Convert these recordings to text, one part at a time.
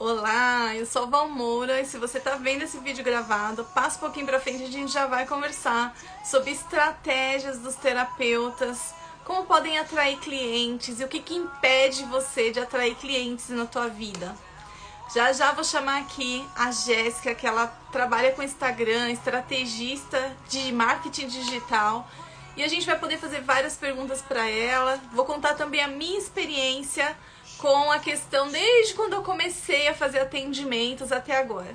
Olá, eu sou a Val Moura e se você está vendo esse vídeo gravado, passa um pouquinho para frente e a gente já vai conversar sobre estratégias dos terapeutas, como podem atrair clientes e o que impede você de atrair clientes na tua vida. Já já vou chamar aqui a Jéssica, que ela trabalha com Instagram, estrategista de marketing digital, e a gente vai poder fazer várias perguntas para ela. Vou contar também a minha experiência com a questão desde quando eu comecei a fazer atendimentos até agora.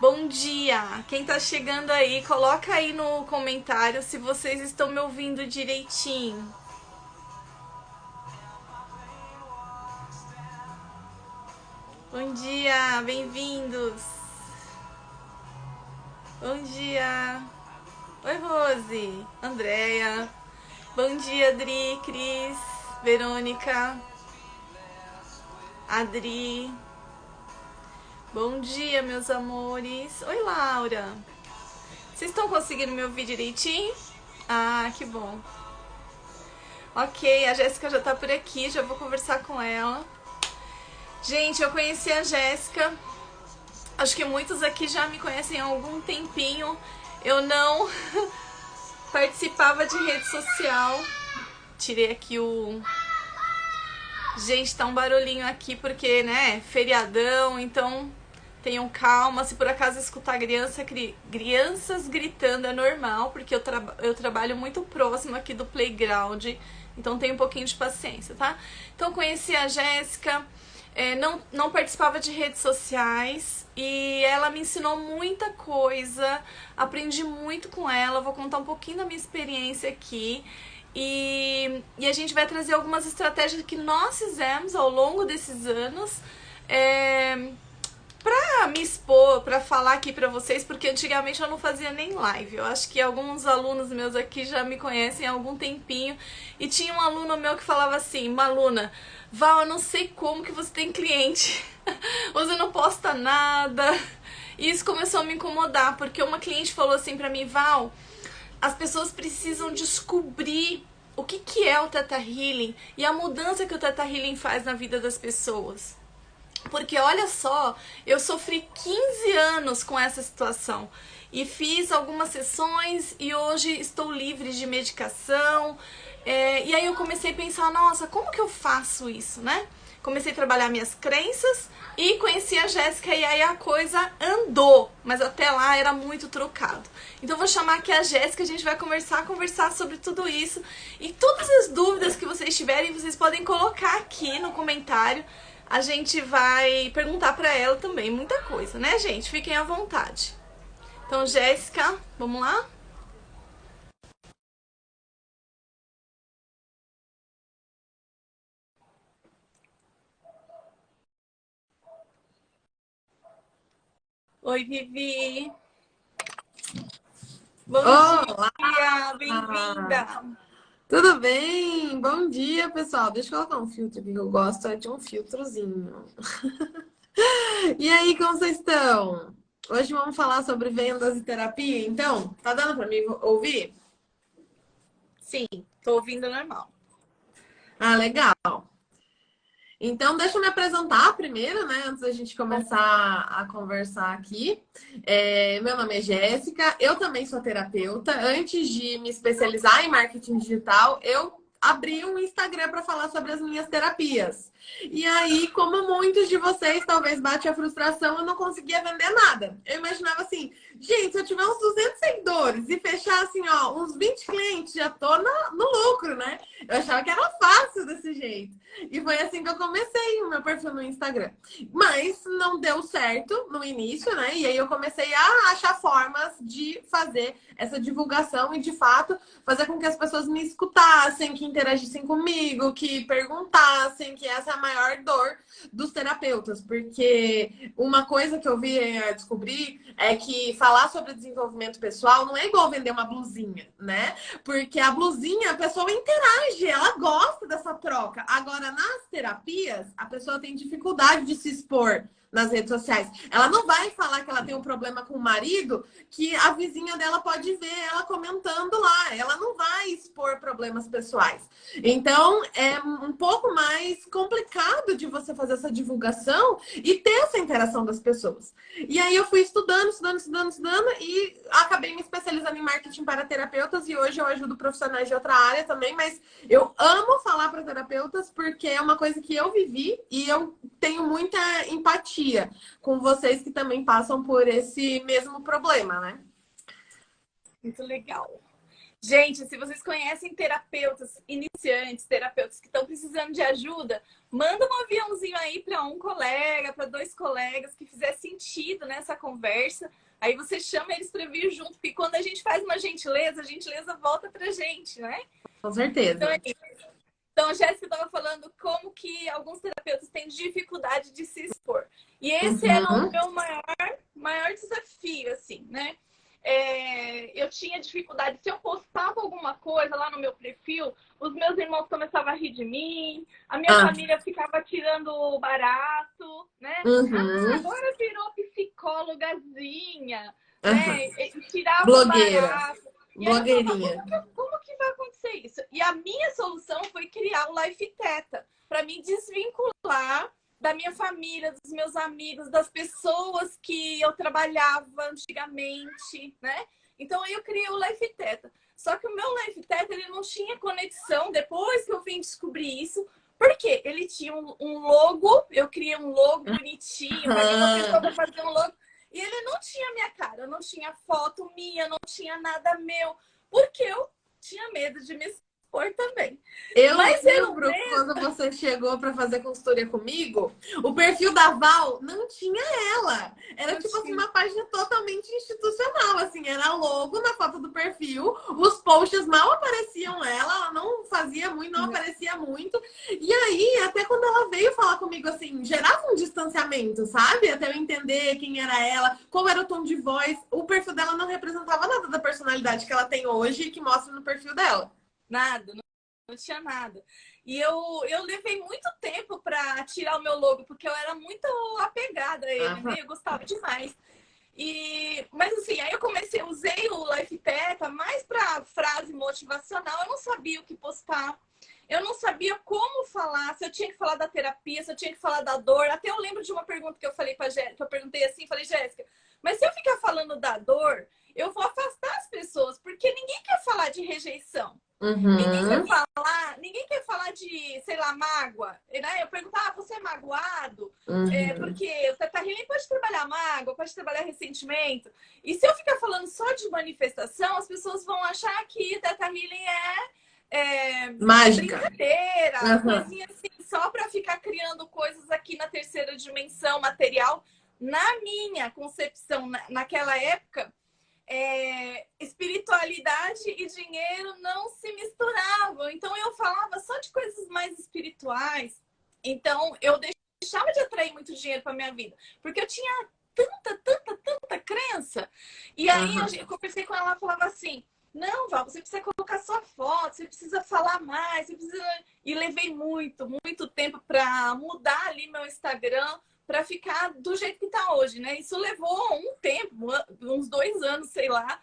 Bom dia! Quem tá chegando aí, coloca aí no comentário se vocês estão me ouvindo direitinho. Bom dia, bem-vindos! Bom dia! Oi, Rose, Andréia. Bom dia, Adri, Cris, Verônica, Adri. Bom dia, meus amores. Oi, Laura. Vocês estão conseguindo me ouvir direitinho? Ah, que bom. Ok, a Jéssica já tá por aqui, já vou conversar com ela. Gente, eu conheci a Jéssica. Acho que muitos aqui já me conhecem há algum tempinho. Eu não participava de rede social. Tirei aqui o... Gente, tá um barulhinho aqui porque, né, feriadão, então tenham calma. Se por acaso escutar crianças gritando é normal, porque eu trabalho muito próximo aqui do playground, então tenho um pouquinho de paciência, tá? Então conheci a Jéssica, não participava de redes sociais e ela me ensinou muita coisa, aprendi muito com ela, vou contar um pouquinho da minha experiência aqui. E a gente vai trazer algumas estratégias que nós fizemos ao longo desses anos pra me expor, pra falar aqui pra vocês, porque antigamente eu não fazia nem live. Eu acho que alguns alunos meus aqui já me conhecem há algum tempinho. E tinha um aluno meu que falava assim, uma aluna, Val, eu não sei como que você tem cliente. Você não posta nada. E isso começou a me incomodar, porque uma cliente falou assim pra mim, Val, as pessoas precisam descobrir o que é o Theta Healing e a mudança que o Theta Healing faz na vida das pessoas. Porque olha só, eu sofri 15 anos com essa situação e fiz algumas sessões e hoje estou livre de medicação. E aí eu comecei a pensar, nossa, como que eu faço isso, né? Comecei a trabalhar minhas crenças e conheci a Jéssica e aí a coisa andou, mas até lá era muito trocado. Então eu vou chamar aqui a Jéssica, a gente vai conversar sobre tudo isso e todas as dúvidas que vocês tiverem, vocês podem colocar aqui no comentário. A gente vai perguntar pra ela também muita coisa, né, gente? Fiquem à vontade. Então, Jéssica, vamos lá? Oi, Vivi. Bom Olá! dia, bem-vinda. Tudo bem? Bom dia, pessoal. Deixa eu colocar um filtro aqui que eu gosto é de um filtrozinho. E aí, como vocês estão? Hoje vamos falar sobre vendas e terapia, então? Tá dando para mim ouvir? Sim, tô ouvindo normal. Ah, legal. Então, deixa eu me apresentar primeiro, né? Antes da gente começar a conversar aqui. Meu nome é Jéssica, eu também sou terapeuta. Antes de me especializar em marketing digital, eu abri um Instagram para falar sobre as minhas terapias. E aí, como muitos de vocês, talvez bate a frustração, eu não conseguia vender nada. Eu imaginava assim, gente, se eu tiver uns 200 seguidores e fechar assim, ó, uns 20 clientes, já tô no lucro, né? Eu achava que era fácil desse jeito. E foi assim que eu comecei o meu perfil no Instagram. Mas não deu certo no início, né? E aí eu comecei a achar formas de fazer essa divulgação e, de fato, fazer com que as pessoas me escutassem, que interagissem comigo, que perguntassem, que essa é a maior dor dos terapeutas. Porque uma coisa que eu vi descobrir é que falar sobre desenvolvimento pessoal não é igual vender uma blusinha, né? Porque a blusinha, a pessoa interage, ela gosta dessa troca. Agora, nas terapias, a pessoa tem dificuldade de se expor nas redes sociais. Ela não vai falar que ela tem um problema com o marido, que a vizinha dela pode ver ela comentando lá. Ela não vai expor problemas pessoais. Então, é um pouco mais complicado de você fazer essa divulgação e ter essa interação das pessoas. E aí eu fui estudando e acabei me especializando em marketing para terapeutas e hoje eu ajudo profissionais de outra área também, mas eu amo falar para terapeutas porque é uma coisa que eu vivi e eu tenho muita empatia com vocês que também passam por esse mesmo problema, né? Muito legal. Gente, se vocês conhecem terapeutas iniciantes, terapeutas que estão precisando de ajuda, manda um aviãozinho aí para um colega, para 2 colegas que fizer sentido nessa conversa. Aí você chama eles para vir junto, porque quando a gente faz uma gentileza, a gentileza volta pra gente, né? Com certeza. Então, então a Jéssica estava falando como que alguns terapeutas têm dificuldade de se expor. E esse era o meu maior desafio, assim, né? Eu tinha dificuldade, se eu postava alguma coisa lá no meu perfil, os meus irmãos começavam a rir de mim, a minha família ficava tirando barato, né? Agora virou psicólogazinha, né? E tirava blogueira. Barato. E blogueirinha. Falava, como que vai acontecer isso? E a minha solução foi criar o Life Teta, para me desvincular da minha família, dos meus amigos, das pessoas que eu trabalhava antigamente, né? Então eu criei o Life Teta. Só que o meu Life Teta, ele não tinha conexão depois que eu vim descobrir isso. Por quê? Ele tinha um logo, eu criei um logo bonitinho, paguei uma pessoa para fazer um logo, e ele não tinha minha cara, não tinha foto minha, não tinha nada meu, porque eu tinha medo de me expor também. Eu lembro quando você chegou para fazer consultoria comigo, o perfil da Val não tinha ela. Era tipo assim, uma página totalmente institucional, assim, era logo na foto do perfil, os posts mal apareciam ela não fazia muito, não aparecia muito. E aí, até quando ela veio falar comigo, assim, gerava um distanciamento, sabe? Até eu entender quem era ela, qual era o tom de voz. O perfil dela não representava nada da personalidade que ela tem hoje e que mostra no perfil dela. Nada, não tinha nada. E eu levei muito tempo para tirar o meu logo, porque eu era muito apegada a ele, né? Eu gostava demais. Mas assim, aí eu usei o Life Teta mais para frase motivacional. Eu não sabia o que postar. Eu não sabia como falar, se eu tinha que falar da terapia, se eu tinha que falar da dor. Até eu lembro de uma pergunta que eu falei para Jéssica, que eu perguntei assim, falei, Jéssica, mas se eu ficar falando da dor, eu vou afastar as pessoas, porque ninguém quer falar de rejeição. Ninguém quer falar de, sei lá, mágoa. Né? Eu perguntava, você é magoado? Porque o Teta Healing pode trabalhar mágoa, pode trabalhar ressentimento. E se eu ficar falando só de manifestação, as pessoas vão achar que Teta Healing mágica, brincadeira, coisinha assim, só para ficar criando coisas aqui na terceira dimensão material. Na minha concepção, naquela época, espiritualidade e dinheiro não se misturavam. Então eu falava só de coisas mais espirituais. Então eu deixava de atrair muito dinheiro para minha vida, porque eu tinha tanta crença. E aí eu conversei com ela, falava assim, não, Val, você precisa colocar sua foto, você precisa falar mais, você precisa... E levei muito tempo para mudar ali meu Instagram, para ficar do jeito que está hoje, né? Isso levou um tempo, uns 2 anos, sei lá,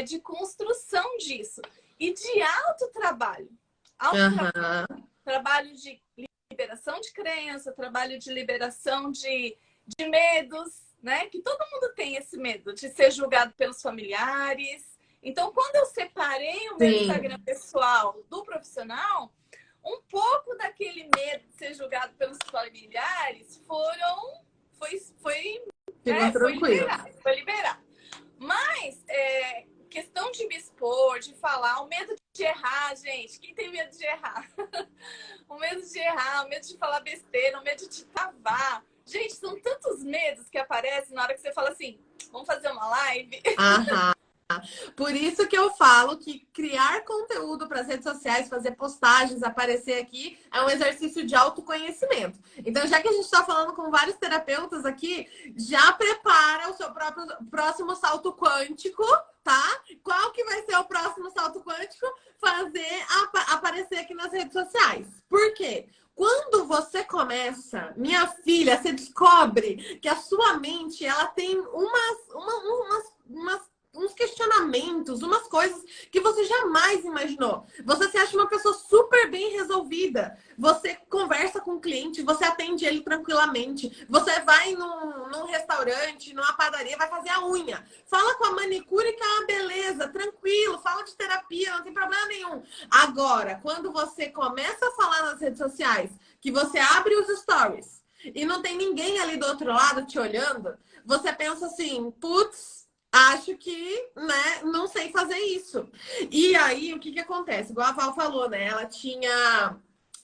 de construção disso. E de autotrabalho. Trabalho de liberação de crença, trabalho de liberação de medos, né? Que todo mundo tem esse medo de ser julgado pelos familiares. Então, quando eu separei o meu Instagram pessoal do profissional, um pouco daquele medo de ser julgado pelos familiares foi liberado. Mas, questão de me expor, de falar, o medo de errar, gente. Quem tem medo de errar? O medo de errar, o medo de falar besteira, o medo de travar. Gente, são tantos medos que aparecem na hora que você fala assim, vamos fazer uma live? Por isso que eu falo que criar conteúdo para as redes sociais, fazer postagens, aparecer aqui, é um exercício de autoconhecimento. Então, já que a gente está falando com vários terapeutas aqui, já prepara o seu próximo salto quântico, tá? Qual que vai ser o próximo salto quântico? Fazer aparecer aqui nas redes sociais. Por quê? Quando você começa, minha filha, você descobre que a sua mente, ela tem uns questionamentos, umas coisas que você jamais imaginou. Você se acha uma pessoa super bem resolvida. Você conversa com o cliente, você atende ele tranquilamente. Você vai num restaurante, numa padaria, vai fazer a unha. Fala com a manicure que é uma beleza, tranquilo. Fala de terapia, não tem problema nenhum. Agora, quando você começa a falar nas redes sociais, que você abre os stories e não tem ninguém ali do outro lado te olhando, você pensa assim, putz, acho que, né, não sei fazer isso. E aí, o que que acontece? Igual a Val falou, né?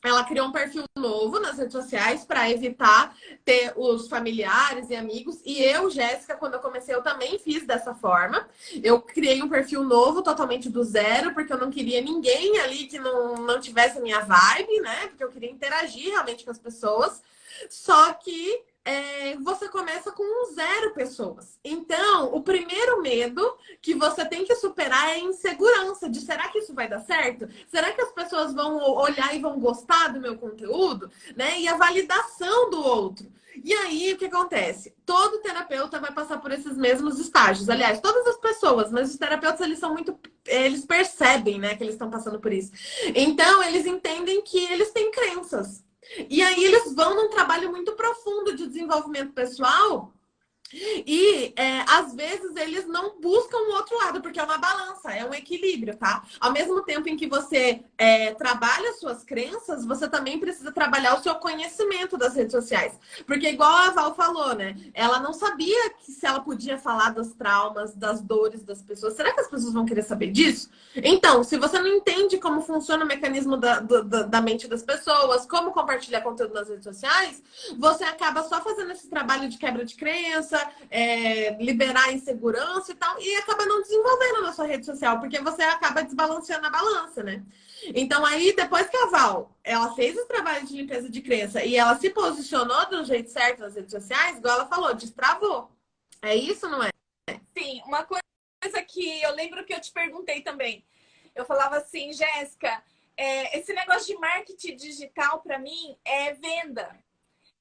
Ela criou um perfil novo nas redes sociais para evitar ter os familiares e amigos. E eu, Jéssica, quando eu comecei, eu também fiz dessa forma. Eu criei um perfil novo, totalmente do zero, porque eu não queria ninguém ali que não tivesse a minha vibe, né? Porque eu queria interagir realmente com as pessoas. Só que você começa com 0 pessoas. Então, o primeiro medo que você tem que superar é a insegurança de será que isso vai dar certo? Será que as pessoas vão olhar e vão gostar do meu conteúdo? Né? E a validação do outro. E aí, o que acontece? Todo terapeuta vai passar por esses mesmos estágios. Aliás, todas as pessoas, mas os terapeutas, eles são muito... Eles percebem, né, que eles estão passando por isso. Então, eles entendem que eles têm crenças. E aí eles vão num trabalho muito profundo de desenvolvimento pessoal e às vezes eles não buscam o outro lado, porque é uma balança, é um equilíbrio, tá? Ao mesmo tempo em que você trabalha suas crenças, você também precisa trabalhar o seu conhecimento das redes sociais. Porque igual a Val falou, né? Ela não sabia que se ela podia falar dos traumas, das dores das pessoas. Será que as pessoas vão querer saber disso? Então, se você não entende como funciona o mecanismo da mente das pessoas, como compartilhar conteúdo nas redes sociais, você acaba só fazendo esse trabalho de quebra de crença, liberar a insegurança e tal, e acaba não desenvolvendo na sua rede social, porque você acaba desbalanceando a balança, né? Então aí, depois que a Val, ela fez esse trabalho de limpeza de crença e ela se posicionou do jeito certo nas redes sociais, igual ela falou, destravou. É isso, não é? Sim, uma coisa que eu lembro que eu te perguntei também. Eu falava assim, Jéssica, esse negócio de marketing digital para mim é venda.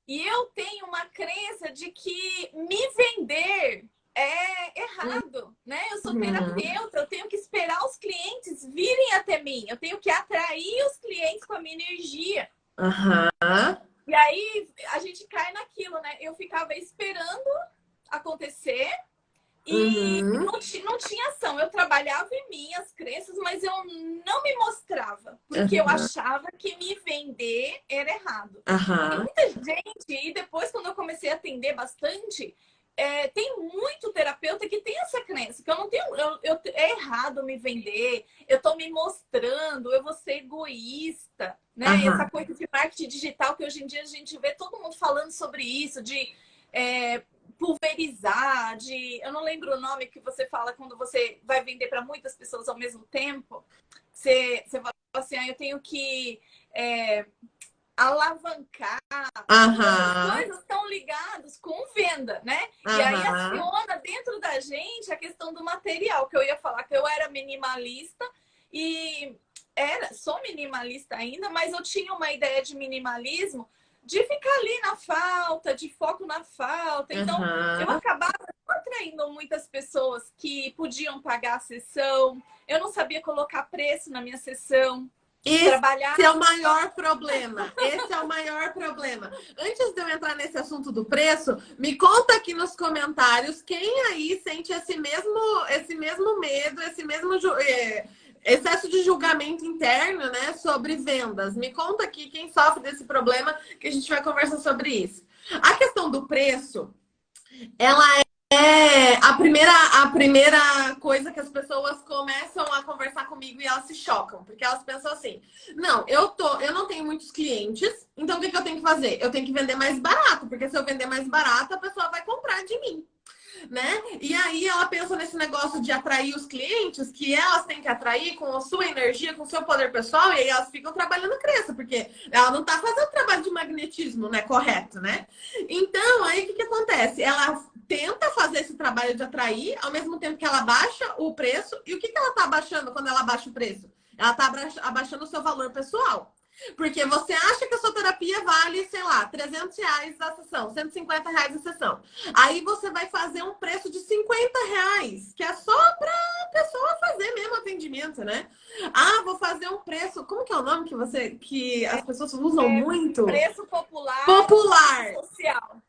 E eu tenho uma crença de que me vender é errado, né? Eu sou terapeuta, eu tenho que esperar os clientes virem até mim. Eu tenho que atrair os clientes com a minha energia. E aí a gente cai naquilo, né? Eu ficava esperando acontecer e não tinha ação. Eu trabalhava em minhas crenças, mas eu não me mostrava. Porque eu achava que me vender era errado. E muita gente, e depois quando eu comecei a atender bastante, tem muito terapeuta que tem essa crença, que eu não tenho, é errado me vender, eu tô me mostrando, eu vou ser egoísta, né? E essa coisa de marketing digital que hoje em dia a gente vê todo mundo falando sobre isso, de pulverizar, eu não lembro o nome que você fala quando você vai vender para muitas pessoas ao mesmo tempo. Você fala assim, eu tenho que alavancar. As coisas estão ligadas com venda, né? E aí aciona dentro da gente a questão do material, que eu ia falar que eu era minimalista e sou minimalista ainda, mas eu tinha uma ideia de minimalismo de ficar ali na falta, de foco na falta. Então, eu acabava atraindo muitas pessoas que podiam pagar a sessão. Eu não sabia colocar preço na minha sessão. Esse é o maior problema. Esse é o maior problema. Antes de eu entrar nesse assunto do preço, me conta aqui nos comentários quem aí sente esse mesmo medo, esse mesmo excesso de julgamento interno, né, sobre vendas. Me conta aqui quem sofre desse problema, que a gente vai conversar sobre isso. A questão do preço, ela é a primeira coisa que as pessoas começam a conversar comigo e elas se chocam, porque elas pensam assim, não, eu não tenho muitos clientes, então o que eu tenho que fazer? Eu tenho que vender mais barato, porque se eu vender mais barato, a pessoa vai comprar de mim. Né? E aí ela pensa nesse negócio de atrair os clientes, que elas têm que atrair com a sua energia, com o seu poder pessoal, e aí elas ficam trabalhando crença, porque ela não tá fazendo trabalho de magnetismo, né? Correto, né? Então, aí o que acontece? Ela tenta fazer esse trabalho de atrair, ao mesmo tempo que ela baixa o preço, e o que ela tá abaixando quando ela abaixa o preço? Ela tá abaixando o seu valor pessoal. Porque você acha que a sua terapia vale, sei lá, R$ 300 a sessão, R$ 150 a sessão. Aí você vai fazer um preço de R$ 50, que é só para a pessoa fazer mesmo atendimento, né? Ah, vou fazer um preço. Como que é o nome que as pessoas usam muito? Preço popular. Popular. Social.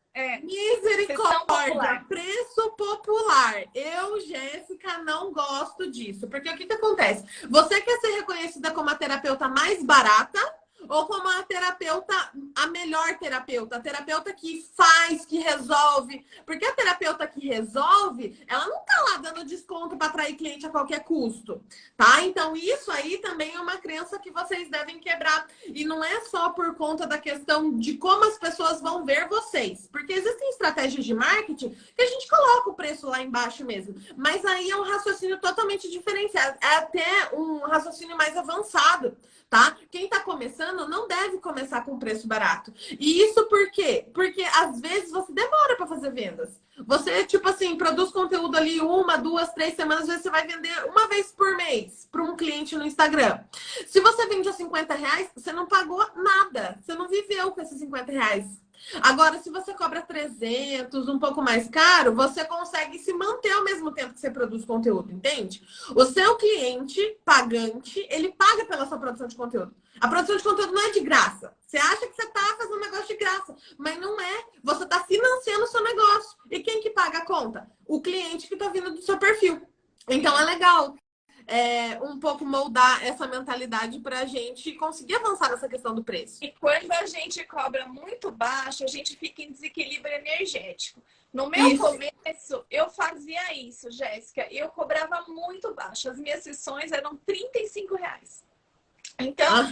Misericórdia, popular. Preço popular. Eu, Jéssica, não gosto disso. Porque o que acontece? Você quer ser reconhecida como a terapeuta mais barata ou como a terapeuta, a melhor terapeuta? A terapeuta que faz, que resolve. Porque a terapeuta que resolve, ela não tá lá dando desconto para atrair cliente a qualquer custo, tá? Então, isso aí também é uma crença que vocês devem quebrar. E não é só por conta da questão de como as pessoas vão ver vocês. Porque existem estratégias de marketing que a gente coloca o preço lá embaixo mesmo. Mas aí é um raciocínio totalmente diferenciado. É até um raciocínio mais avançado, tá? Quem tá começando não deve começar com preço barato. E isso por quê? Porque às vezes você demora para fazer vendas. Você, tipo assim, produz conteúdo ali 1, 2, 3 semanas, às vezes você vai vender uma vez por mês para um cliente no Instagram. Se você vende a R$ 50, você não pagou nada. Você não viveu com esses R$ 50. Agora, se você cobra 300, um pouco mais caro, você consegue se manter ao mesmo tempo que você produz conteúdo, entende? O seu cliente pagante, ele paga pela sua produção de conteúdo. A produção de conteúdo não é de graça. Você acha que você está fazendo um negócio de graça, mas não é. Você está financiando o seu negócio. E quem que paga a conta? O cliente que está vindo do seu perfil. Então, é legal um pouco moldar essa mentalidade para a gente conseguir avançar nessa questão do preço. E quando a gente cobra muito baixo, a gente fica em desequilíbrio energético. No meu começo, eu fazia isso, Jéssica. Eu cobrava muito baixo. As minhas sessões eram R$ 35. Então,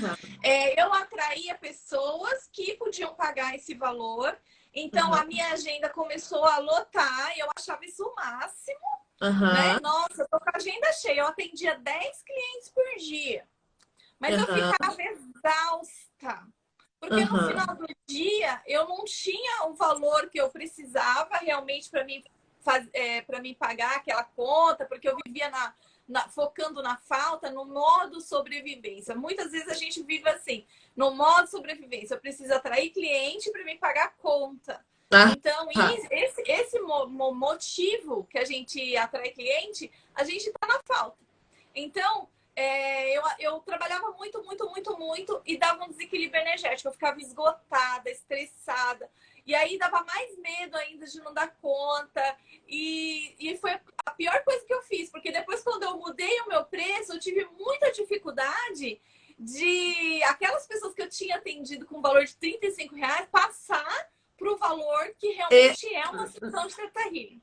eu atraía pessoas que podiam pagar esse valor. Então, a minha agenda começou a lotar. Eu achava isso o máximo. Né? Nossa, eu tô com a agenda cheia. Eu atendia 10 clientes por dia. Mas eu ficava exausta. Porque no final do dia, eu não tinha o valor que eu precisava realmente para mim pagar aquela conta. Porque eu vivia focando na falta, no modo sobrevivência. Muitas vezes a gente vive assim, no modo sobrevivência. Eu preciso atrair cliente para me pagar a conta. Então, esse motivo que a gente atrai cliente, a gente tá na falta. Então, eu trabalhava muito, muito, muito, muito e dava um desequilíbrio energético. Eu ficava esgotada, estressada. E aí dava mais medo ainda de não dar conta. E foi a pior coisa que eu fiz. Porque depois, quando eu mudei o meu preço, eu tive muita dificuldade de aquelas pessoas que eu tinha atendido com valor de R$ 35 passar para o valor que realmente é uma sessão de Theta Healing.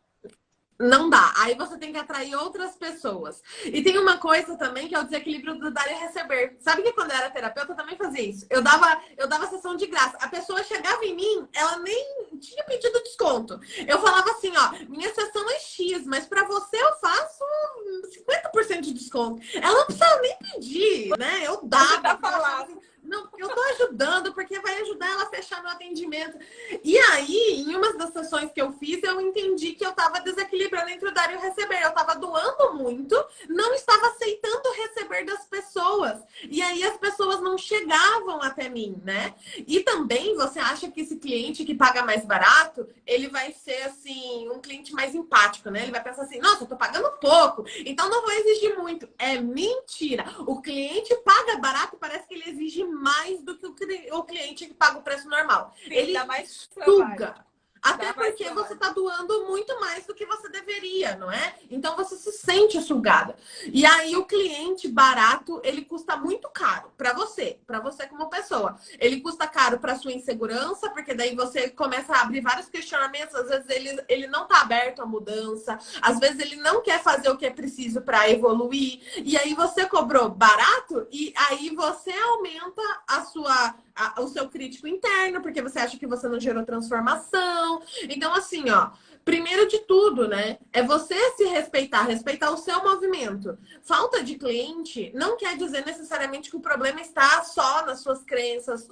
Não dá. Aí você tem que atrair outras pessoas. E tem uma coisa também que é o desequilíbrio do dar e receber. Sabe que quando eu era terapeuta eu também fazia isso. Eu dava sessão de graça. A pessoa chegava em mim, ela nem tinha pedido desconto. Eu falava assim, ó, minha sessão é X, mas para você eu faço 50% de desconto. Ela não precisava nem pedir, né? Eu dava. Não, eu tô ajudando, porque vai ajudar ela a fechar no atendimento. E aí, em uma das sessões que eu fiz, eu entendi que eu tava desequilibrando entre o dar e o receber. Eu tava doando muito, não estava aceitando receber das pessoas. E aí as pessoas não chegavam até mim, né? E também você acha que esse cliente que paga mais barato, ele vai ser, assim, um cliente mais empático, né? Ele vai pensar assim, nossa, eu tô pagando pouco, então não vou exigir muito. É mentira. O cliente paga barato, parece que ele exige mais do que o cliente que paga o preço normal. Sim, ele dá mais suga. trabalho. Até porque você está doando muito mais do que você deveria, não é? Então você se sente sugada. E aí o cliente barato, ele custa muito caro para você como pessoa. Ele custa caro para sua insegurança, porque daí você começa a abrir vários questionamentos. Às vezes ele não está aberto à mudança, às vezes ele não quer fazer o que é preciso para evoluir. E aí você cobrou barato e aí você aumenta o seu crítico interno, porque você acha que você não gerou transformação. Então, assim, ó, primeiro de tudo, né, é você se respeitar o seu movimento. Falta de cliente não quer dizer necessariamente que o problema está só nas suas crenças,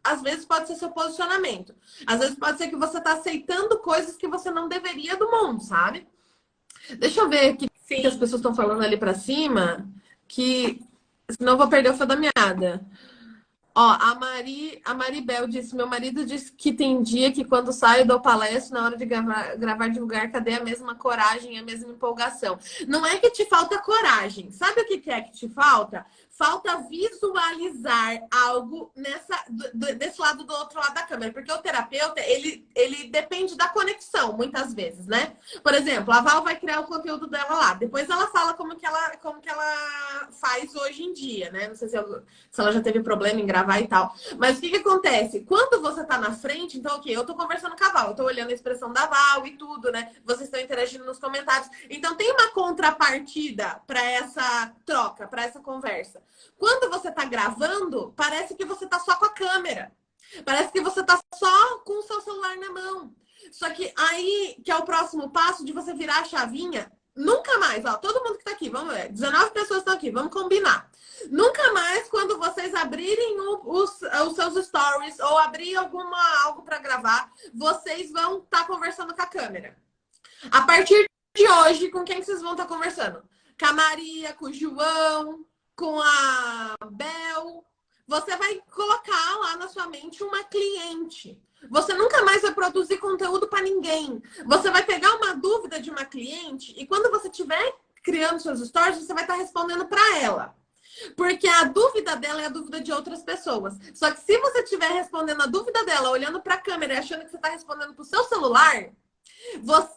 às vezes pode ser seu posicionamento. Às vezes pode ser que você está aceitando coisas que você não deveria do mundo, sabe? Deixa eu ver aqui o que as pessoas estão falando ali pra cima, que senão eu vou perder o fio da meada. Ó, a Maribel disse, meu marido disse que tem dia que quando saio dou palestra, na hora de gravar divulgar, cadê a mesma coragem, a mesma empolgação? Não é que te falta coragem. Sabe o que é que te falta? Falta visualizar algo desse lado do outro lado da câmera. Porque o terapeuta, ele depende da conexão, muitas vezes, né? Por exemplo, a Val vai criar o conteúdo dela lá. Depois ela fala como que ela faz hoje em dia, né? Não sei se ela já teve problema em gravar e tal. Mas o que acontece? Quando você tá na frente, então, ok, eu tô conversando com a Val, eu tô olhando a expressão da Val e tudo, né? Vocês estão interagindo nos comentários. Então, tem uma contrapartida para essa troca, para essa conversa. Quando você tá gravando, parece que você tá só com a câmera. Parece que você tá só com o seu celular na mão. Só que aí, que é o próximo passo de você virar a chavinha, nunca mais, ó, todo mundo que tá aqui, vamos ver, 19 pessoas estão aqui, vamos combinar. Nunca mais, quando vocês abrirem os seus stories ou abrir algo para gravar, vocês vão estar conversando com a câmera. A partir de hoje, com quem vocês vão estar conversando? Com a Maria, com o João, com a Bel. Você vai colocar lá na sua mente uma cliente. Você nunca mais vai produzir conteúdo para ninguém. Você vai pegar uma dúvida de uma cliente e quando você estiver criando seus stories, você vai estar respondendo para ela. Porque a dúvida dela é a dúvida de outras pessoas. Só que se você estiver respondendo a dúvida dela, olhando para a câmera e achando que você está respondendo para o seu celular,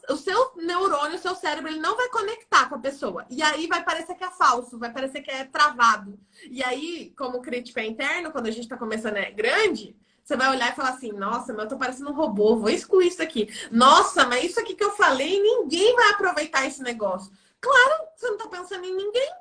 o seu neurônio, o seu cérebro, ele não vai conectar com a pessoa. E aí vai parecer que é falso, vai parecer que é travado. E aí, como crítica interna, quando a gente está começando grande, você vai olhar e falar assim, nossa, mas eu tô parecendo um robô, vou excluir isso aqui. Nossa, mas isso aqui que eu falei, ninguém vai aproveitar esse negócio. Claro, você não tá pensando em ninguém.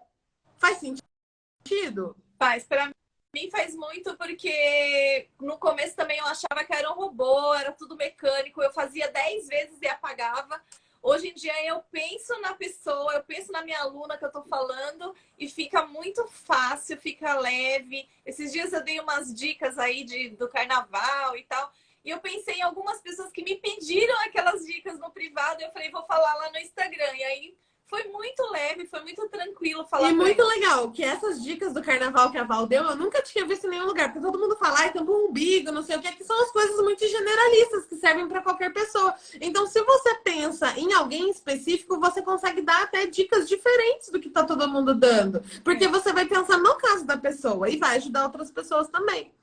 Faz sentido? Faz, pra mim faz muito, porque no começo também eu achava que era um robô, era tudo mecânico, eu fazia 10 vezes e apagava. Hoje em dia eu penso na pessoa, eu penso na minha aluna que eu tô falando e fica muito fácil, fica leve. Esses dias eu dei umas dicas aí do carnaval e tal, e eu pensei em algumas pessoas que me pediram aquelas dicas no privado e eu falei, vou falar lá no Instagram. E aí foi muito leve, foi muito tranquilo falar. E muito legal, que essas dicas do carnaval que a Val deu, eu nunca tinha visto em nenhum lugar. Porque todo mundo fala, ai, tampa um umbigo, não sei o que. Que são as coisas muito generalistas que servem para qualquer pessoa. Então, se você pensa em alguém específico, você consegue dar até dicas diferentes do que tá todo mundo dando. Porque você vai pensar no caso da pessoa e vai ajudar outras pessoas também.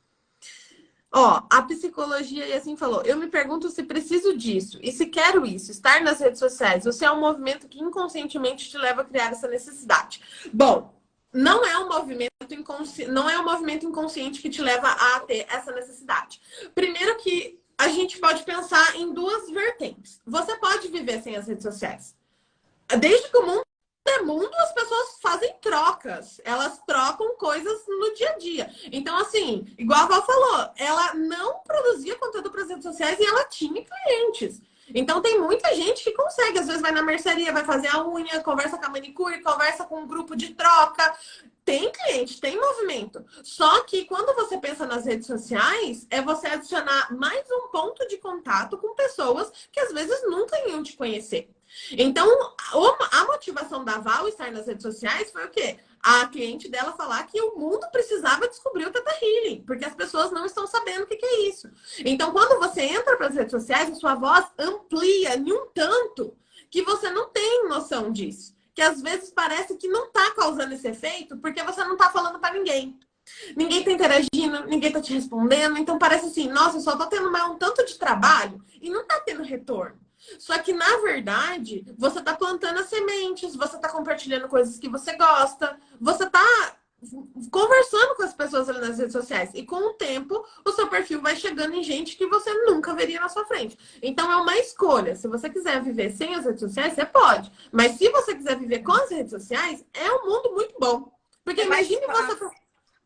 Ó, a psicologia, e assim falou, eu me pergunto se preciso disso e se quero isso, estar nas redes sociais, ou se é um movimento que inconscientemente te leva a criar essa necessidade. Bom, não é um movimento inconsciente que te leva a ter essa necessidade. Primeiro que a gente pode pensar em duas vertentes. Você pode viver sem as redes sociais. Desde que o mundo é mundo, as pessoas fazem trocas. Elas trocam coisas no dia a dia. Então, assim, igual a Val falou, ela não produzia conteúdo para as redes sociais e ela tinha clientes. Então, tem muita gente que consegue. Às vezes vai na mercearia, vai fazer a unha, conversa com a manicure, conversa com um grupo de troca. Tem cliente, tem movimento. Só que quando você pensa nas redes sociais, é você adicionar mais um ponto de contato com pessoas que às vezes nunca iam te conhecer. Então, a motivação da Val estar nas redes sociais foi o quê? A cliente dela falar que o mundo precisava descobrir o Theta Healing, porque as pessoas não estão sabendo o que é isso. Então, quando você entra para as redes sociais, a sua voz amplia em um tanto que você não tem noção disso. Que às vezes parece que não está causando esse efeito porque você não está falando para ninguém. Ninguém está interagindo, ninguém está te respondendo. Então parece assim, nossa, eu só tô tendo mais um tanto de trabalho e não está tendo retorno. Só que, na verdade, você está plantando as sementes, você está compartilhando coisas que você gosta, você está conversando com as pessoas ali nas redes sociais. E com o tempo, o seu perfil vai chegando em gente que você nunca veria na sua frente. Então, é uma escolha. Se você quiser viver sem as redes sociais, você pode. Mas se você quiser viver com as redes sociais, é um mundo muito bom. Porque imagine você...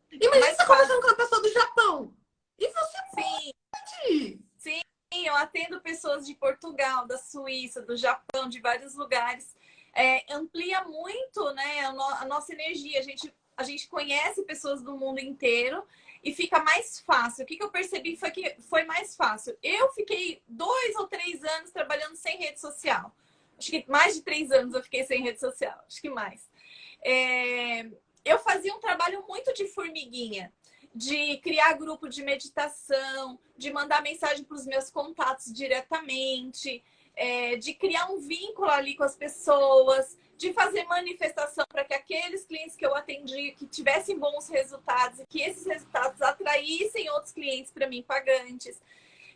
Imagina você conversando com uma pessoa do Japão. E você pode... Sim, eu atendo pessoas de Portugal, da Suíça, do Japão, de vários lugares. Amplia muito, né, a nossa energia. A gente conhece pessoas do mundo inteiro e fica mais fácil. O que eu percebi foi que foi mais fácil. Eu fiquei 2 ou 3 anos trabalhando sem rede social. Acho que mais de 3 anos eu fiquei sem rede social. Acho que mais. Eu fazia um trabalho muito de formiguinha. de criar grupo de meditação, de mandar mensagem para os meus contatos diretamente, de criar um vínculo ali com as pessoas, de fazer manifestação para que aqueles clientes que eu atendi que tivessem bons resultados e que esses resultados atraíssem outros clientes para mim pagantes.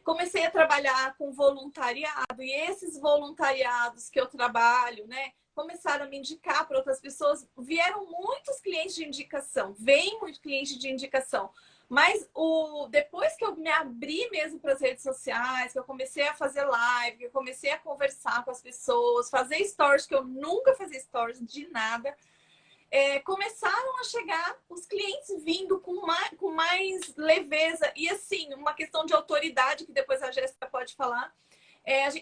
Comecei a trabalhar com voluntariado e esses voluntariados que eu trabalho, né, começaram a me indicar para outras pessoas. Vieram muitos clientes de indicação, vem muito cliente de indicação. Mas depois que eu me abri mesmo para as redes sociais, que eu comecei a fazer live, que eu comecei a conversar com as pessoas, fazer stories, que eu nunca fazia stories de nada, começaram a chegar os clientes vindo com mais leveza. E assim, uma questão de autoridade, que depois a Jéssica pode falar.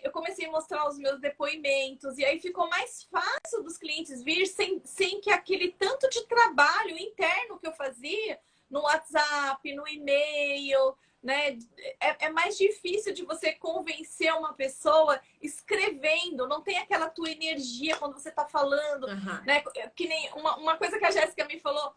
Eu comecei a mostrar os meus depoimentos e aí ficou mais fácil dos clientes vir sem que aquele tanto de trabalho interno que eu fazia no WhatsApp, no e-mail, né? É mais difícil de você convencer uma pessoa escrevendo, não tem aquela tua energia quando você está falando, né? Que nem uma coisa que a Jéssica me falou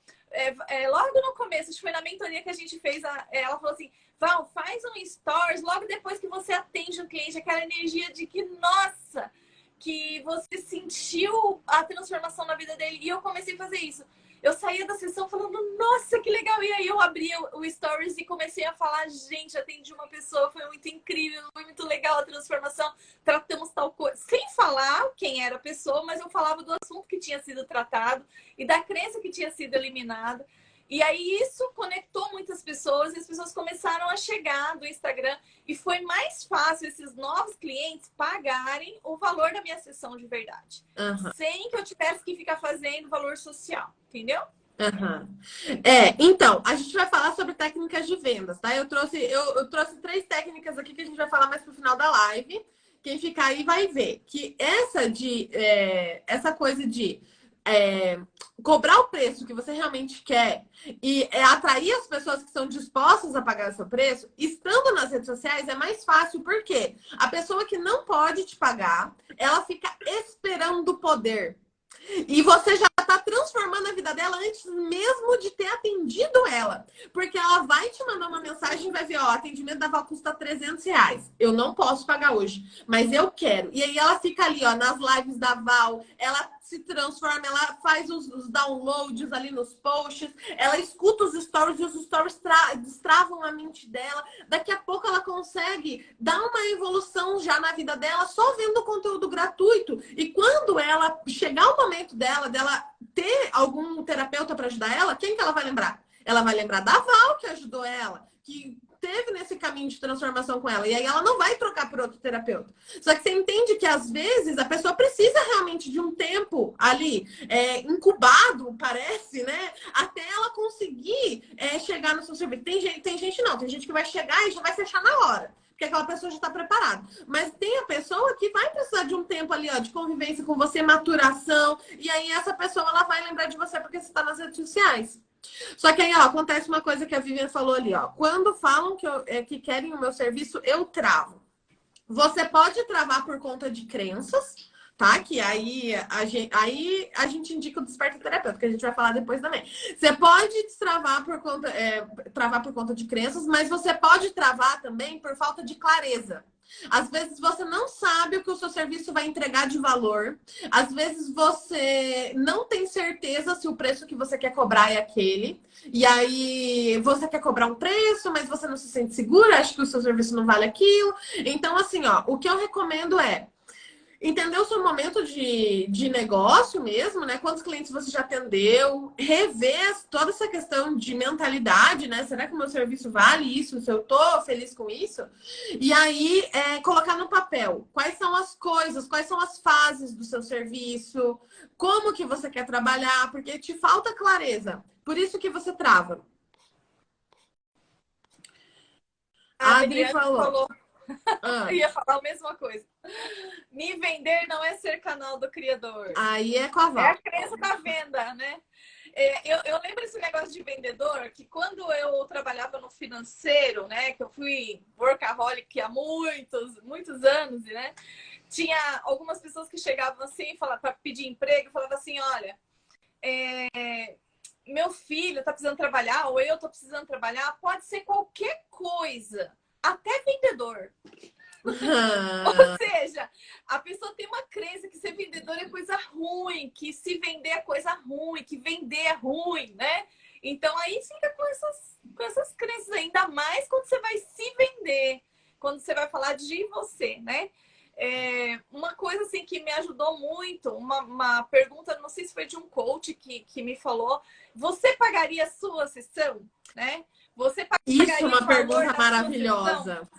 logo no começo, acho que foi na mentoria que a gente fez, ela falou assim: Val, faz um stories logo depois que você atende um cliente, aquela energia de que, nossa, que você sentiu a transformação na vida dele. E eu comecei a fazer isso. Eu saía da sessão falando, nossa, que legal. E aí eu abri o stories e comecei a falar, gente, atendi uma pessoa, foi muito incrível, foi muito legal a transformação, tratamos tal coisa. Sem falar quem era a pessoa, mas eu falava do assunto que tinha sido tratado e da crença que tinha sido eliminada. E aí isso conectou muitas pessoas e as pessoas começaram a chegar do Instagram e foi mais fácil esses novos clientes pagarem o valor da minha sessão de verdade. Sem que eu tivesse que ficar fazendo valor social, entendeu? Então, a gente vai falar sobre técnicas de vendas, tá? Eu trouxe 3 técnicas aqui que a gente vai falar mais pro final da live. Quem ficar aí vai ver que essa coisa de cobrar o preço que você realmente quer e atrair as pessoas que estão dispostas a pagar o seu preço, estando nas redes sociais é mais fácil, porque a pessoa que não pode te pagar, ela fica esperando o poder. E você já está transformando a vida dela antes mesmo de ter atendido ela. Porque ela vai te mandar uma mensagem e vai ver, ó, atendimento da Val custa R$300. Eu não posso pagar hoje, mas eu quero. E aí ela fica ali, ó, nas lives da Val, ela se transforma, ela faz os downloads ali nos posts, ela escuta os stories e os stories destravam a mente dela. Daqui a pouco ela consegue dar uma evolução já na vida dela só vendo conteúdo gratuito. E quando ela chegar o momento dela ter algum terapeuta para ajudar ela, quem que ela vai lembrar? Ela vai lembrar da Val, que ajudou ela, que teve nesse caminho de transformação com ela. E aí ela não vai trocar por outro terapeuta. Só que você entende que, às vezes, a pessoa precisa realmente de um tempo ali, incubado, parece, né? Até ela conseguir chegar no seu serviço. Tem gente que vai chegar e já vai fechar na hora. Porque aquela pessoa já está preparada. Mas tem a pessoa que vai precisar de um tempo ali, ó, de convivência com você, maturação. E aí essa pessoa, ela vai lembrar de você porque você está nas redes sociais. Só que aí, ó, acontece uma coisa que a Vivian falou ali, ó. Quando falam que querem o meu serviço, eu travo. Você pode travar por conta de crenças, tá? Que aí a gente indica o desperta terapeuta, que a gente vai falar depois também. Você pode travar por conta de crenças, mas você pode travar também por falta de clareza. Às vezes você não sabe o que o seu serviço vai entregar de valor. Às vezes você não tem certeza se o preço que você quer cobrar é aquele. E aí você quer cobrar um preço, mas você não se sente segura, acha que o seu serviço não vale aquilo. Então, assim, ó, o que eu recomendo é entender o seu momento de negócio mesmo, né? Quantos clientes você já atendeu? Rever toda essa questão de mentalidade, né? Será que o meu serviço vale isso? Se eu tô feliz com isso? E aí, colocar no papel quais são as coisas, quais são as fases do seu serviço, como que você quer trabalhar, porque te falta clareza. Por isso que você trava. A Adri falou. Eu ia falar a mesma coisa. Me vender não é ser canal do criador. Aí é com a Val. É a crença da venda, né? Eu lembro esse negócio de vendedor, que quando eu trabalhava no financeiro, né? Que eu fui workaholic há muitos anos, né? Tinha algumas pessoas que chegavam assim para pedir emprego e falavam assim, olha, meu filho tá precisando trabalhar, ou eu tô precisando trabalhar, pode ser qualquer coisa, até vendedor. Ou seja, a pessoa tem uma crença que ser vendedor é coisa ruim, que se vender é coisa ruim, que vender é ruim, né? Então aí fica com essas crenças, ainda mais quando você vai se vender, quando você vai falar de você, né? Uma coisa assim que me ajudou muito, uma pergunta, não sei se foi de um coach que me falou, você pagaria a sua sessão, né? Você Isso é pagaria uma o valor pergunta da sua sessão? maravilhosa.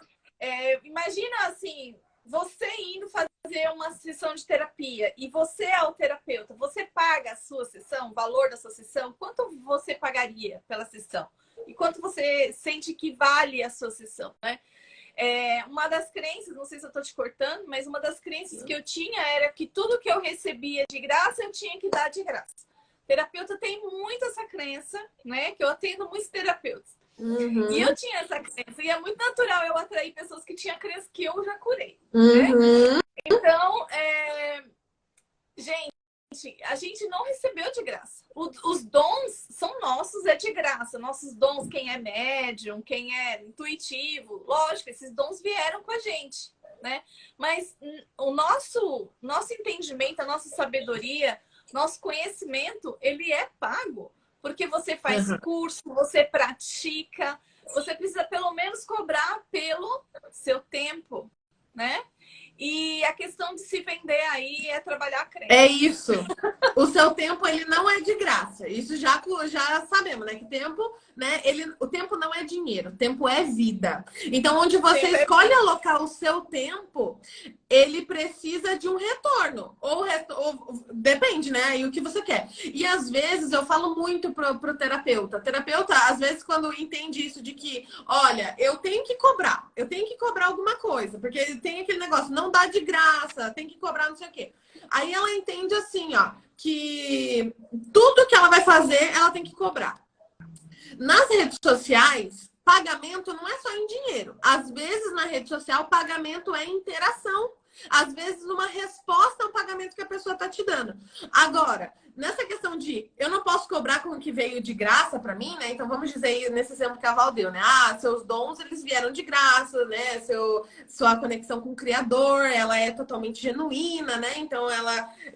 Imagina assim, você indo fazer uma sessão de terapia e você é o terapeuta, você paga a sua sessão, o valor da sua sessão, quanto você pagaria pela sessão? E quanto você sente que vale a sua sessão, né? Uma das crenças, não sei se eu tô te cortando, mas uma das crenças que eu tinha era que tudo que eu recebia de graça, eu tinha que dar de graça. Terapeuta tem muito essa crença, né? Que eu atendo muitos terapeutas. Uhum. E eu tinha essa crença. E é muito natural eu atrair pessoas que tinham crença que eu já curei. Uhum. Né? Então, gente, a gente não recebeu de graça. Os dons são nossos, é de graça. Nossos dons, quem é médium, quem é intuitivo, lógico, esses dons vieram com a gente, né? Mas o nosso entendimento, a nossa sabedoria, nosso conhecimento, ele é pago. Porque você faz curso, você pratica, você precisa pelo menos cobrar pelo seu tempo, né? E a questão de se vender aí é trabalhar a crença. É isso. O seu tempo, ele não é de graça. Isso já sabemos, né? Que tempo, né? O tempo não é dinheiro. O tempo é vida. Então, onde você escolhe alocar o seu tempo, ele precisa de um retorno. Ou depende, né? Aí o que você quer. E às vezes eu falo muito pro terapeuta. Terapeuta, às vezes, quando entende isso de que, olha, eu tenho que cobrar alguma coisa, porque tem aquele negócio, não dá de graça, tem que cobrar não sei o quê. Aí ela entende assim, ó, que tudo que ela vai fazer, ela tem que cobrar. Nas redes sociais, pagamento não é só em dinheiro. Às vezes, na rede social, pagamento é interação. Às vezes, uma resposta ao pagamento que a pessoa está te dando. Agora, nessa questão de eu não posso cobrar com o que veio de graça para mim, né? Então, vamos dizer nesse exemplo que a Val deu, né? Ah, seus dons, eles vieram de graça, né? Sua conexão com o Criador, ela é totalmente genuína, né? Então,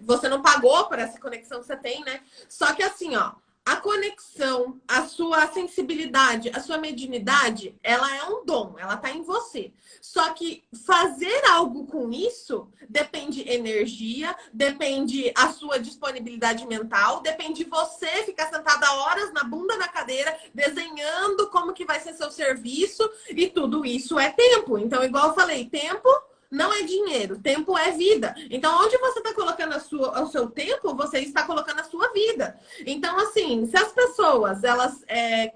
você não pagou por essa conexão que você tem, né? Só que assim, ó, a conexão, a sua sensibilidade, a sua mediunidade, ela é um dom, ela tá em você. Só que fazer algo com isso depende energia, depende a sua disponibilidade mental, depende você ficar sentada horas na bunda da cadeira, desenhando como que vai ser seu serviço, e tudo isso é tempo. Então, igual eu falei, tempo não é dinheiro, tempo é vida. Então, onde você está colocando o seu tempo, você está colocando a sua vida. Então, assim, se as pessoas, elas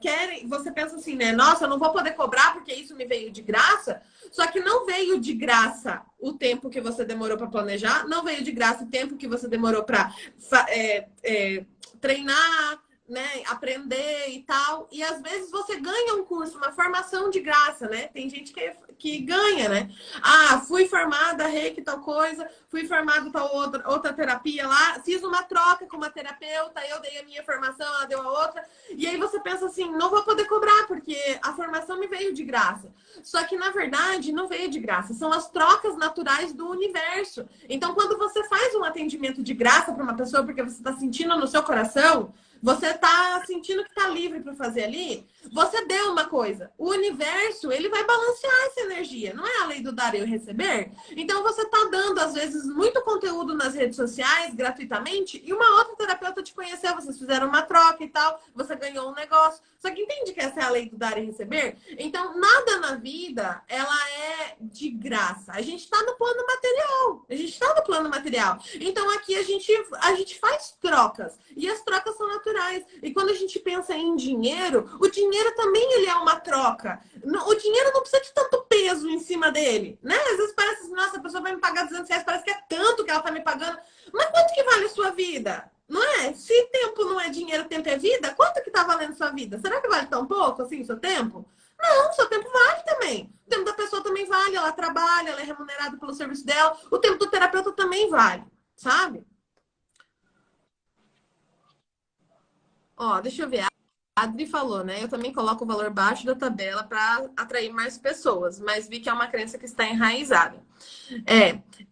querem... Você pensa assim, né? Nossa, eu não vou poder cobrar porque isso me veio de graça. Só que não veio de graça o tempo que você demorou para planejar. Não veio de graça o tempo que você demorou para treinar, né, aprender e tal. E às vezes você ganha um curso, uma formação de graça, né? Tem gente que ganha, né? Ah, fui formada, reiki, tal coisa, fui formada tal outra terapia lá, fiz uma troca com uma terapeuta, eu dei a minha formação, ela deu a outra. E aí você pensa assim, não vou poder cobrar, porque a formação me veio de graça. Só que, na verdade, não veio de graça. São as trocas naturais do universo. Então, quando você faz um atendimento de graça para uma pessoa, porque você está sentindo no seu coração, você está sentindo que está livre para fazer ali, você deu uma coisa. O universo, ele vai balancear essa energia. Não é a lei do dar e o receber? Então, você está dando, às vezes, muito conteúdo nas redes sociais, gratuitamente, e uma outra terapeuta te conheceu, vocês fizeram uma troca e tal, você ganhou um negócio. Só que entende que essa é a lei do dar e receber? Então, nada na vida, ela é de graça. A gente está no plano material. A gente está no plano material. Então, aqui a gente faz trocas. E as trocas são naturais. E quando a gente pensa em dinheiro, o dinheiro também ele é uma troca. O dinheiro não precisa de tanto peso em cima dele, né? Às vezes parece assim, nossa, a pessoa vai me pagar R$ 200, parece que é tanto que ela está me pagando. Mas quanto que vale a sua vida? Não é? Se tempo não é dinheiro, tempo é vida, quanto que tá valendo sua vida? Será que vale tão pouco assim o seu tempo? Não, seu tempo vale também. O tempo da pessoa também vale, ela trabalha, ela é remunerada pelo serviço dela. O tempo do terapeuta também vale, sabe? Ó, deixa eu ver. A Adri falou, né? Eu também coloco o valor baixo da tabela para atrair mais pessoas, mas vi que é uma crença que está enraizada.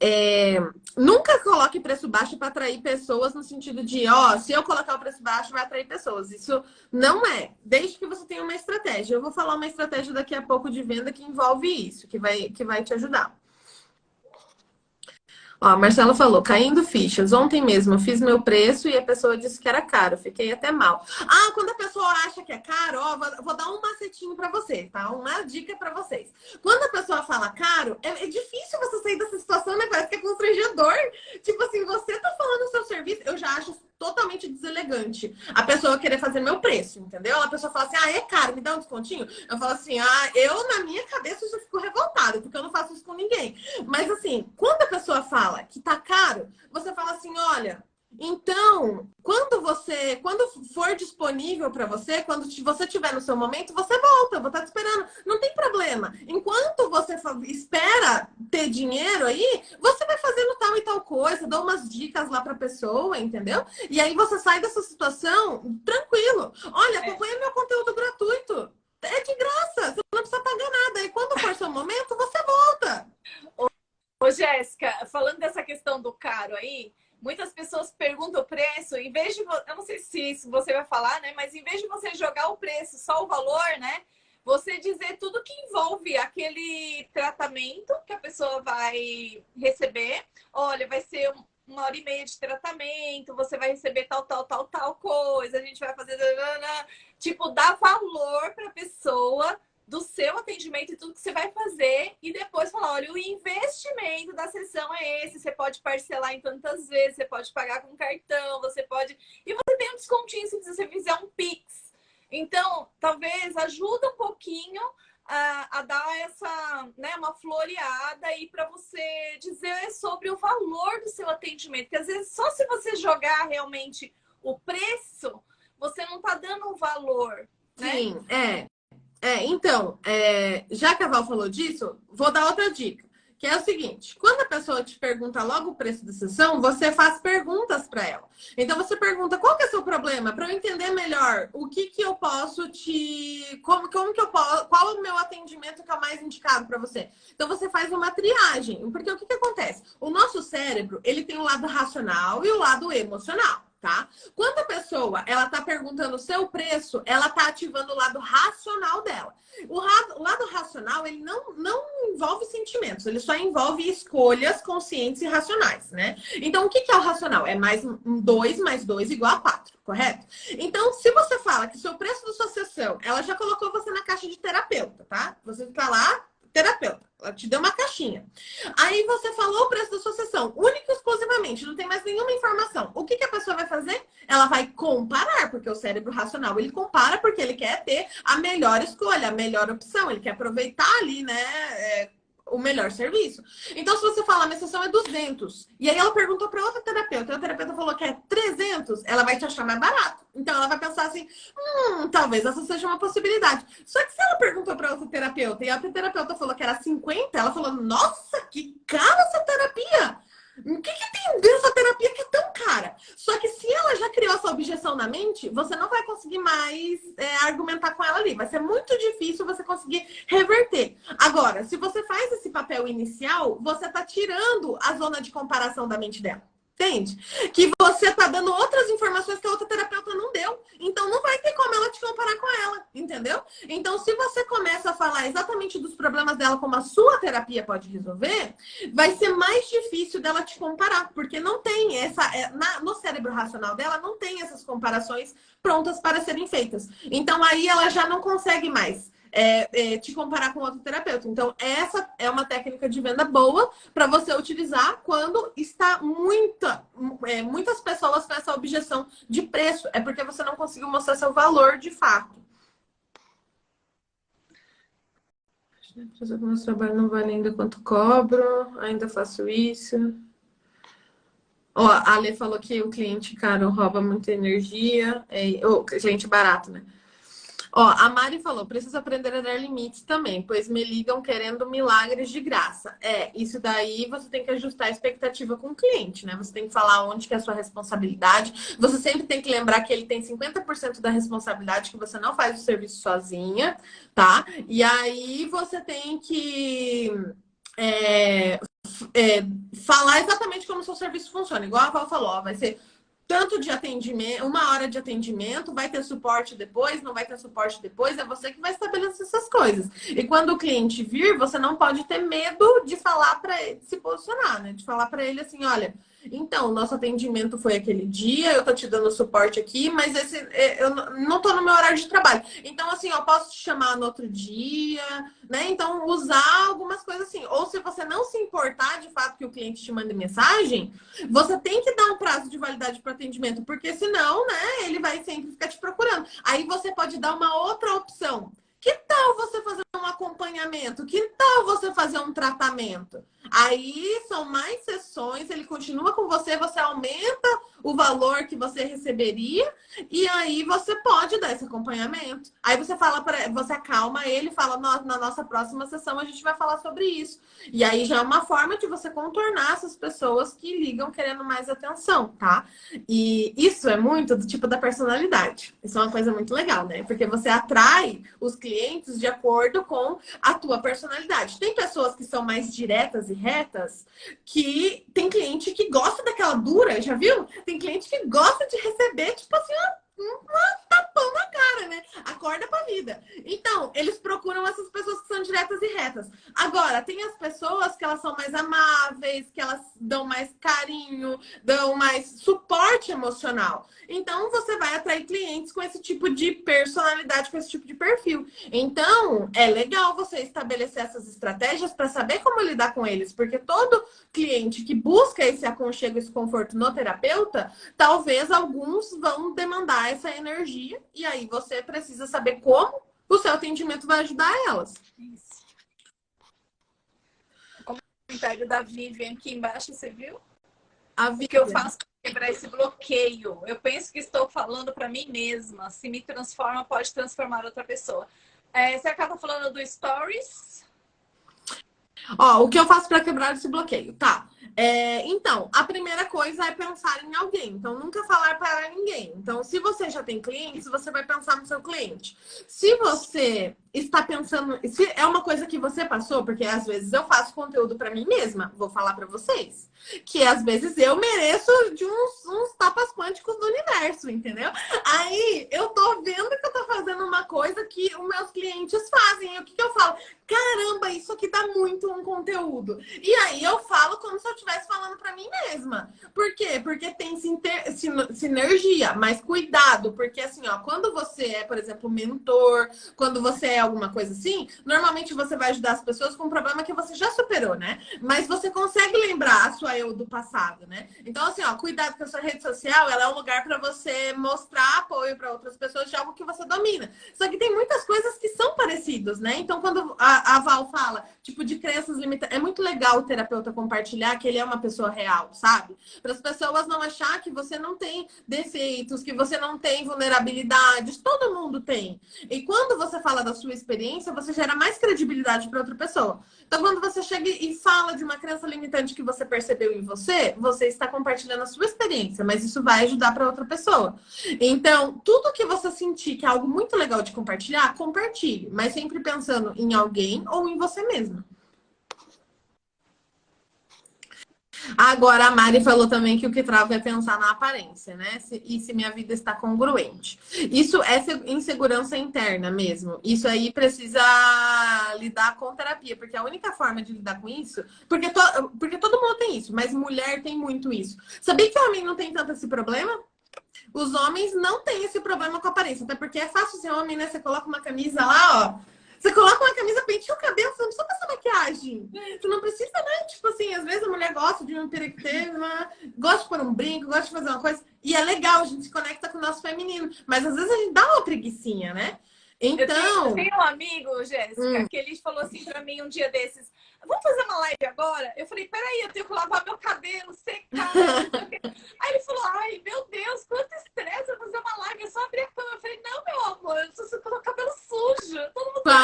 É, nunca coloque preço baixo para atrair pessoas no sentido de, ó, se eu colocar o preço baixo, vai atrair pessoas. Isso não é, desde que você tenha uma estratégia. Eu vou falar uma estratégia daqui a pouco de venda que envolve isso, que vai te ajudar. Ó, a Marcela falou, caindo fichas. Ontem mesmo eu fiz meu preço e a pessoa disse que era caro. Fiquei até mal. Ah, quando a pessoa acha que é caro, ó, vou dar um macetinho para você, tá? Uma dica para vocês. Quando a pessoa fala caro, é difícil você sair dessa situação, né? Parece que é constrangedor. Tipo assim, você tá falando o seu serviço, eu já acho totalmente deselegante a pessoa querer fazer meu preço, entendeu? A pessoa fala assim, ah, é caro, me dá um descontinho. Eu falo assim, ah, eu na minha cabeça já fico revoltada, porque eu não faço isso com ninguém. Mas assim, quando a pessoa fala que tá caro, você fala assim, olha, então, quando for disponível para você, quando você tiver no seu momento, você volta, eu vou estar te esperando, não tem problema. Enquanto você espera ter dinheiro aí, você vai fazendo tal e tal coisa, dá umas dicas lá para a pessoa, entendeu? E aí você sai dessa situação tranquilo. Olha, acompanha meu conteúdo gratuito. É de graça, você não precisa pagar nada. E quando for seu momento, você volta. Ô, Jéssica, falando dessa questão do caro aí, muitas pessoas perguntam o preço, em vez de, eu não sei se você vai falar, né? Mas em vez de você jogar o preço, só o valor, né? Você dizer tudo que envolve aquele tratamento que a pessoa vai receber. Olha, vai ser 1h30 de tratamento, você vai receber tal coisa, a gente vai fazer... Tipo, dar valor para a pessoa do seu atendimento e tudo que você vai fazer e depois falar, olha, o investimento da sessão é esse, você pode parcelar em tantas vezes, você pode pagar com cartão, você pode... E você tem um descontinho se você fizer um Pix. Então, talvez ajuda um pouquinho a dar essa, né, uma floreada aí para você dizer sobre o valor do seu atendimento. Porque às vezes só se você jogar realmente o preço, você não está dando um valor, né? Sim, então, já que a Val falou disso, vou dar outra dica. Que é o seguinte, quando a pessoa te pergunta logo o preço da sessão, você faz perguntas para ela. Então você pergunta, qual que é o seu problema? Para eu entender melhor o que eu posso como que eu posso, qual é o meu atendimento que é o mais indicado para você? Então você faz uma triagem. Porque o que acontece? O nosso cérebro, ele tem o lado racional e o lado emocional. Tá? Quando a pessoa ela tá perguntando o seu preço, ela tá ativando o lado racional dela. O lado racional, ele não envolve sentimentos, ele só envolve escolhas conscientes e racionais, né? Então, o que é o racional? É mais 2 mais 2 igual a 4, correto? Então, se você fala que o seu preço da sua sessão, ela já colocou você na caixa de terapeuta, tá? Você tá lá, terapeuta, ela te deu uma caixinha. Aí você falou o preço da sua sessão, única e exclusivamente, não tem mais nenhuma informação. O que a pessoa vai fazer? Ela vai comparar, porque o cérebro racional, ele compara porque ele quer ter a melhor escolha, a melhor opção, ele quer aproveitar ali, né, o melhor serviço. Então, se você falar, minha sessão é 200, e aí ela perguntou para outra terapeuta, e a terapeuta falou que é 300, ela vai te achar mais barato. Então, ela vai pensar assim, talvez essa seja uma possibilidade. Só que se ela perguntou para outra terapeuta, e a outra terapeuta falou que era 50, ela falou, nossa, que cara essa terapia! O que tem dessa terapia que é tão cara? Só que se ela já criou essa objeção na mente, você não vai conseguir mais argumentar com ela ali. Vai ser muito difícil você conseguir reverter. Agora, se você faz esse papel inicial, você está tirando a zona de comparação da mente dela. Entende? Que você tá dando outras informações que a outra terapeuta não deu. Então não vai ter como ela te comparar com ela, entendeu? Então, se você começa a falar exatamente dos problemas dela como a sua terapia pode resolver, vai ser mais difícil dela te comparar, porque não tem no cérebro racional dela não tem essas comparações prontas para serem feitas. Então aí ela já não consegue mais te comparar com outro terapeuta. Então, essa é uma técnica de venda boa para você utilizar quando está muitas pessoas com essa objeção de preço. É porque você não conseguiu mostrar seu valor de fato. O meu trabalho não vale ainda quanto cobro, ainda faço isso. Ó, a Ale falou que o cliente caro rouba muita energia, o cliente barato, né? Ó, a Mari falou, preciso aprender a dar limites também, pois me ligam querendo milagres de graça. Isso daí você tem que ajustar a expectativa com o cliente, né? Você tem que falar onde que é a sua responsabilidade. Você sempre tem que lembrar que ele tem 50% da responsabilidade, que você não faz o serviço sozinha, tá? E aí você tem que é, falar exatamente como o seu serviço funciona. Igual a Val falou, ó, vai ser tanto de atendimento, 1 hora de atendimento, vai ter suporte depois, não vai ter suporte depois, é você que vai estabelecer essas coisas. E quando o cliente vir, você não pode ter medo de falar para ele, se posicionar, né? De falar para ele assim, olha, então, o nosso atendimento foi aquele dia, eu tô te dando suporte aqui, mas eu não tô no meu horário de trabalho. Então, assim, eu posso te chamar no outro dia, né? Então, usar algumas coisas assim. Ou se você não se importar de fato que o cliente te mande mensagem, você tem que dar um prazo de validade para atendimento, porque senão, né, ele vai sempre ficar te procurando. Aí você pode dar uma outra opção. Que tal você fazer um acompanhamento? Que tal você fazer um tratamento? Aí são mais sessões, ele continua com você, você aumenta o valor que você receberia e aí você pode dar esse acompanhamento. Aí você fala para você acalma ele, fala na nossa próxima sessão a gente vai falar sobre isso. E aí já é uma forma de você contornar essas pessoas que ligam querendo mais atenção, tá? E isso é muito do tipo da personalidade. Isso é uma coisa muito legal, né? Porque você atrai os clientes de acordo com a tua personalidade. Tem pessoas que são mais diretas e retas, que tem cliente que gosta daquela dura, já viu? Tem cliente que gosta de receber, tipo assim, um tapão na cara, né? Acorda pra vida. Então, eles procuram essas pessoas que são diretas e retas. Agora, tem as pessoas que elas são mais amáveis, que elas dão mais carinho, dão mais suporte emocional. Então, você vai atrair clientes com esse tipo de personalidade, com esse tipo de perfil. Então, é legal você estabelecer essas estratégias para saber como lidar com eles, porque todo cliente que busca esse aconchego, esse conforto no terapeuta, talvez alguns vão demandar essa energia e aí você precisa saber como o seu atendimento vai ajudar elas. Isso. O comentário da Vivian aqui embaixo, você viu? O que eu faço para quebrar esse bloqueio? Eu penso que estou falando para mim mesma. Se me transforma, pode transformar outra pessoa. Você acaba falando do Stories? Ó, o que eu faço para quebrar esse bloqueio? Tá. Então, a primeira coisa é pensar em alguém. Então, nunca falar para ninguém. Então, se você já tem clientes, você vai pensar no seu cliente. Se você está pensando... Se é uma coisa que você passou, porque às vezes eu faço conteúdo para mim mesma, vou falar para vocês, que às vezes eu mereço de uns tapas quânticos do universo, entendeu? Aí, eu tô vendo que eu tô fazendo uma coisa que os meus clientes fazem. E o que eu falo? Caramba, isso aqui dá muito um conteúdo. E aí eu falo como se eu estivesse falando para mim mesma. Por quê? Porque tem sinergia, mas cuidado, porque assim, ó, quando você é, por exemplo, mentor, quando você é alguma coisa assim, normalmente você vai ajudar as pessoas com um problema que você já superou, né? Mas você consegue lembrar a sua eu do passado, né? Então, assim, ó, cuidado que a sua rede social, ela é um lugar para você mostrar apoio para outras pessoas de algo que você domina. Só que tem muitas coisas que são parecidas, né? Então, quando a Val fala, tipo, de crenças limitadas, é muito legal o terapeuta compartilhar que ele é uma pessoa real, sabe? Para as pessoas não achar que você não tem defeitos, que você não tem vulnerabilidades, todo mundo tem. E quando você fala da sua experiência, você gera mais credibilidade para outra pessoa. Então, quando você chega e fala de uma crença limitante que você percebeu em você, você está compartilhando a sua experiência, mas isso vai ajudar para outra pessoa. Então, tudo que você sentir que é algo muito legal de compartilhar, compartilhe, mas sempre pensando em alguém ou em você mesma. Agora, a Mari falou também que o que trava é pensar na aparência, né? E se minha vida está congruente. Isso é insegurança interna mesmo. Isso aí precisa lidar com terapia, porque a única forma de lidar com isso... Porque todo mundo tem isso, mas mulher tem muito isso. Sabia que o homem não tem tanto esse problema? Os homens não têm esse problema com a aparência, até porque é fácil ser homem, né? Você coloca uma camisa lá, ó. Você coloca uma camisa, penteia o cabelo, você não precisa passar maquiagem. Você não precisa, né? Tipo assim, às vezes a mulher gosta de um periquete, gosta de pôr um brinco, gosta de fazer uma coisa. E é legal, a gente se conecta com o nosso feminino. Mas às vezes a gente dá uma preguicinha, né? Então... Eu tenho um amigo, Jéssica, que ele falou assim pra mim um dia desses: vamos fazer uma live agora? Eu falei, peraí, eu tenho que lavar meu cabelo, secar. Aí ele falou, ai, meu Deus, quanto estresse fazer uma live, é só abrir a cama. Eu falei, não, meu amor, eu preciso colocar o cabelo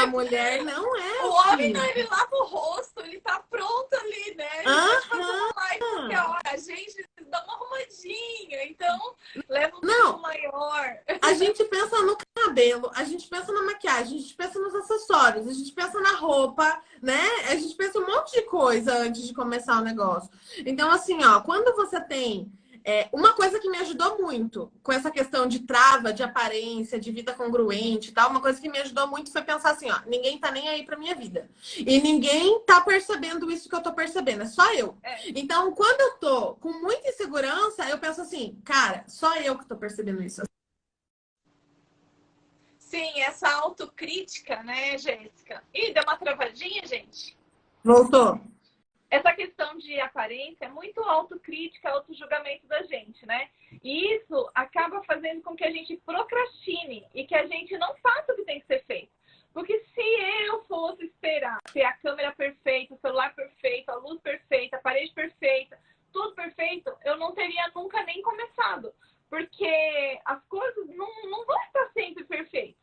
A mulher não é O assim. homem não, ele lava o rosto, ele tá pronto ali, né? Ele pode fazer uma live qualquer hora. A gente dá uma arrumadinha, então leva um tempo maior. A gente pensa no cabelo, a gente pensa na maquiagem, a gente pensa nos acessórios, a gente pensa na roupa, né? A gente pensa um monte de coisa antes de começar o negócio. Então, assim, ó, quando você tem... uma coisa que me ajudou muito com essa questão de trava, de aparência, de vida congruente e tal, uma coisa que me ajudou muito foi pensar assim, ó, ninguém tá nem aí pra minha vida. E ninguém tá percebendo isso que eu tô percebendo, é só eu. Então, quando eu tô com muita insegurança, eu penso assim, cara, só eu que tô percebendo isso. Sim, essa autocrítica, né, Jéssica? Ih, deu uma travadinha, gente? Voltou. Essa questão de aparência é muito autocrítica, autojulgamento da gente, né? E isso acaba fazendo com que a gente procrastine e que a gente não faça o que tem que ser feito. Porque se eu fosse esperar ter a câmera perfeita, o celular perfeito, a luz perfeita, a parede perfeita, tudo perfeito, eu não teria nunca nem começado. Porque as coisas não vão estar sempre perfeitas.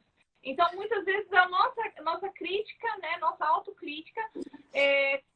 Então, muitas vezes, a nossa crítica, né, nossa autocrítica,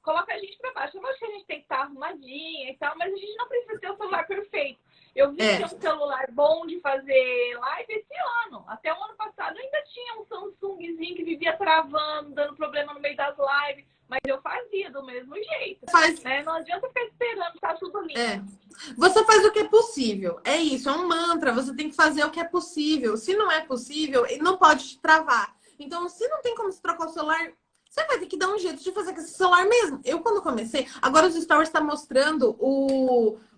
coloca a gente para baixo. Eu acho que a gente tem que estar arrumadinha e tal, mas a gente não precisa ter o celular perfeito. Eu vi ter um celular bom de fazer live esse ano. Até o ano passado eu ainda tinha um Samsungzinho que vivia travando, dando problema no meio das lives. Mas eu fazia do mesmo jeito. Né? Não adianta ficar esperando, tá tudo lindo. Você faz o que é possível. É isso, é um mantra. Você tem que fazer o que é possível. Se não é possível, não pode te travar. Então, se não tem como se trocar o celular, você vai ter que dar um jeito de fazer com esse celular mesmo. Eu, quando comecei, agora os stories estão mostrando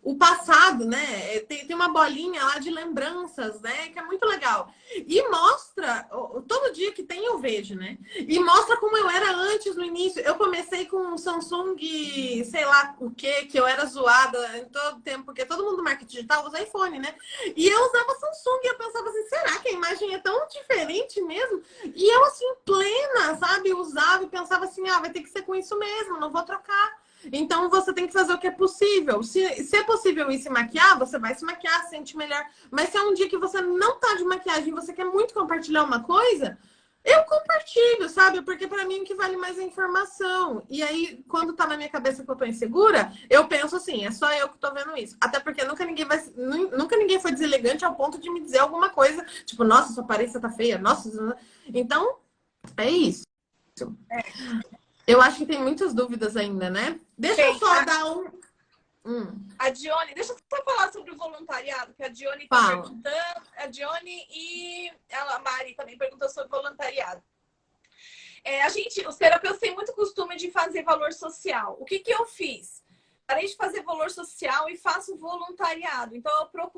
o passado, né? Tem uma bolinha lá de lembranças, né? Que é muito legal. E mostra, todo dia que tem eu vejo, né? E mostra como eu era antes, no início. Eu comecei com um Samsung, sei lá o que eu era zoada em todo tempo, porque todo mundo do marketing digital usa iPhone, né? E eu usava Samsung e eu pensava assim, será que a imagem é tão diferente mesmo? E eu, assim, plena, sabe? Usava e pensava assim, vai ter que ser com isso mesmo, não vou trocar. Então, você tem que fazer o que é possível. Se é possível ir se maquiar, você vai se maquiar, se sente melhor. Mas se é um dia que você não tá de maquiagem e você quer muito compartilhar uma coisa, eu compartilho, sabe? Porque para mim o que vale mais é a informação. E aí, quando tá na minha cabeça que eu tô insegura, eu penso assim, é só eu que tô vendo isso. Até porque nunca ninguém foi deselegante ao ponto de me dizer alguma coisa, tipo, nossa, sua aparência tá feia, nossa. Então, é isso. Eu acho que tem muitas dúvidas ainda, né? Deixa eu só dar A Dione, deixa eu só falar sobre o voluntariado, que a Dione está perguntando. A Dione e a Mari também perguntou sobre voluntariado. Os terapeutas têm muito costume de fazer valor social. O que eu fiz? Parei de fazer valor social e faço voluntariado. Então,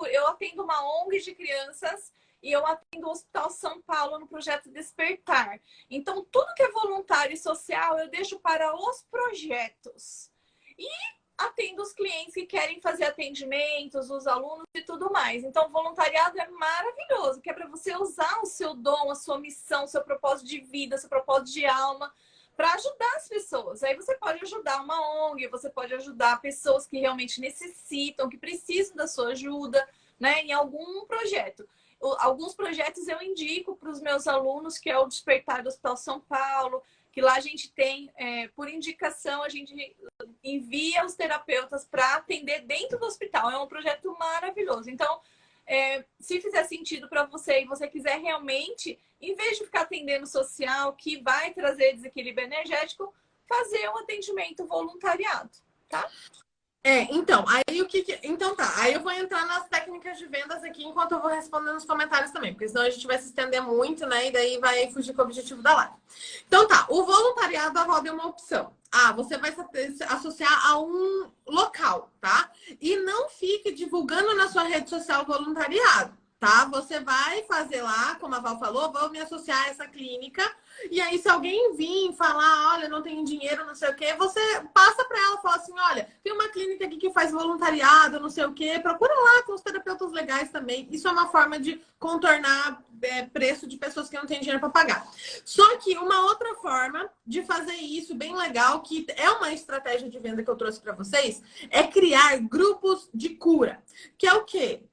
eu atendo uma ONG de crianças e eu atendo o Hospital São Paulo no projeto Despertar. Então, tudo que é voluntário e social, eu deixo para os projetos. E atendo os clientes que querem fazer atendimentos, os alunos e tudo mais. Então, voluntariado é maravilhoso, que é para você usar o seu dom, a sua missão, o seu propósito de vida, seu propósito de alma, para ajudar as pessoas. Aí você pode ajudar uma ONG, você pode ajudar pessoas que realmente necessitam, que precisam da sua ajuda, né, em algum projeto. Alguns projetos eu indico para os meus alunos, que é o Despertar do Hospital São Paulo, que lá a gente tem, por indicação, a gente envia os terapeutas para atender dentro do hospital. É um projeto maravilhoso. Então, se fizer sentido para você e você quiser realmente, em vez de ficar atendendo social, que vai trazer desequilíbrio energético, fazer um atendimento voluntariado, tá? Então, então tá. Aí eu vou entrar nas técnicas de vendas aqui enquanto eu vou respondendo nos comentários também, porque senão a gente vai se estender muito, né? E daí vai fugir com o objetivo da live. Então tá, o voluntariado, a Rob, é uma opção. Você vai se associar a um local, tá? E não fique divulgando na sua rede social voluntariado, tá? Você vai fazer lá, como a Val falou, vou me associar a essa clínica. E aí, se alguém vir falar, olha, não tenho dinheiro, não sei o quê, você passa para ela e fala assim, olha, tem uma clínica aqui que faz voluntariado, não sei o quê, procura lá, tem os terapeutas legais também. Isso é uma forma de contornar preço de pessoas que não têm dinheiro para pagar. Só que uma outra forma de fazer isso bem legal, que é uma estratégia de venda que eu trouxe para vocês, é criar grupos de cura. Que é o quê?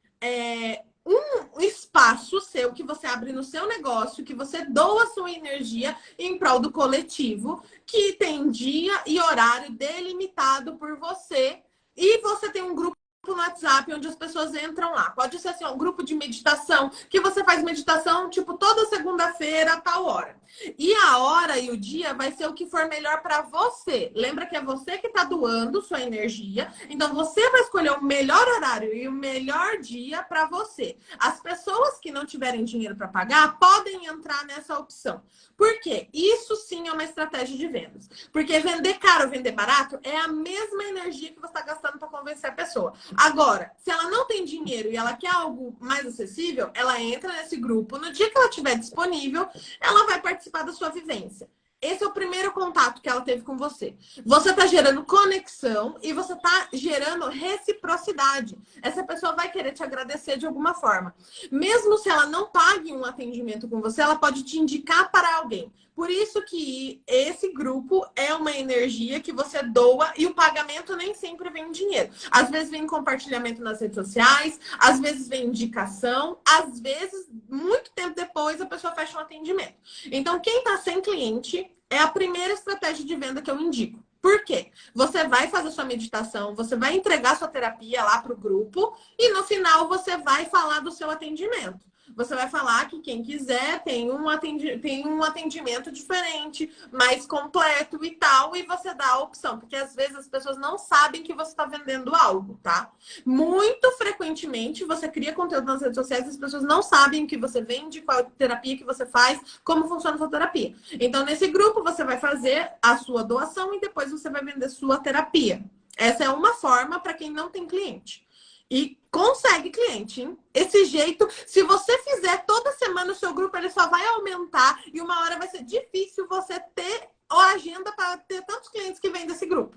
um espaço seu que você abre no seu negócio, que você doa sua energia em prol do coletivo, que tem dia e horário delimitado por você, e você tem um grupo no WhatsApp onde as pessoas entram lá. Pode ser assim, um grupo de meditação, que você faz meditação tipo toda segunda-feira a tal hora. E a hora e o dia vai ser o que for melhor para você. Lembra que é você que está doando sua energia, então você vai escolher o melhor horário e o melhor dia para você. As pessoas que não tiverem dinheiro para pagar podem entrar nessa opção. Por quê? Isso sim é uma estratégia de vendas. Porque vender caro ou vender barato é a mesma energia que você está gastando para convencer a pessoa. Agora, se ela não tem dinheiro e ela quer algo mais acessível, ela entra nesse grupo. No dia que ela estiver disponível, ela vai participar da sua vivência. Esse é o primeiro contato que ela teve com você. Você está gerando conexão e você está gerando reciprocidade. Essa pessoa vai querer te agradecer de alguma forma. Mesmo se ela não pague um atendimento com você, ela pode te indicar para alguém. Por isso que esse grupo é uma energia que você doa e o pagamento nem sempre vem em dinheiro. Às vezes vem compartilhamento nas redes sociais, às vezes vem indicação, às vezes, muito tempo depois, a pessoa fecha um atendimento. Então, quem está sem cliente é a primeira estratégia de venda que eu indico. Por quê? Você vai fazer sua meditação, você vai entregar sua terapia lá para o grupo e no final você vai falar do seu atendimento. Você vai falar que quem quiser tem um atendimento diferente, mais completo e tal, e você dá a opção, porque às vezes as pessoas não sabem que você está vendendo algo, tá? Muito frequentemente você cria conteúdo nas redes sociais e as pessoas não sabem o que você vende, qual terapia que você faz, como funciona a sua terapia. Então, nesse grupo, você vai fazer a sua doação e depois você vai vender sua terapia. Essa é uma forma para quem não tem cliente. E consegue cliente, hein? Esse jeito, se você fizer toda semana o seu grupo, ele só vai aumentar e uma hora vai ser difícil você ter a agenda para ter tantos clientes que vêm desse grupo.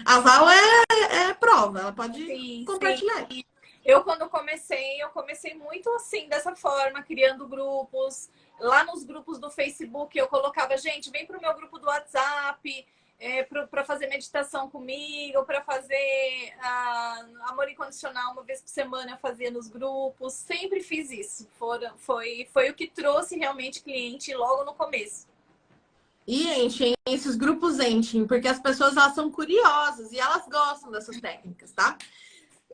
A Val é prova, ela pode compartilhar. Sim. Eu, quando eu comecei muito assim, dessa forma, criando grupos. Lá nos grupos do Facebook, eu colocava, gente, vem pro meu grupo do WhatsApp, para fazer meditação comigo, para fazer amor incondicional uma vez por semana eu fazia nos grupos. Sempre fiz isso. Foi o que trouxe realmente cliente logo no começo. E enchem, esses grupos enchem, porque as pessoas elas são curiosas e elas gostam dessas técnicas, tá?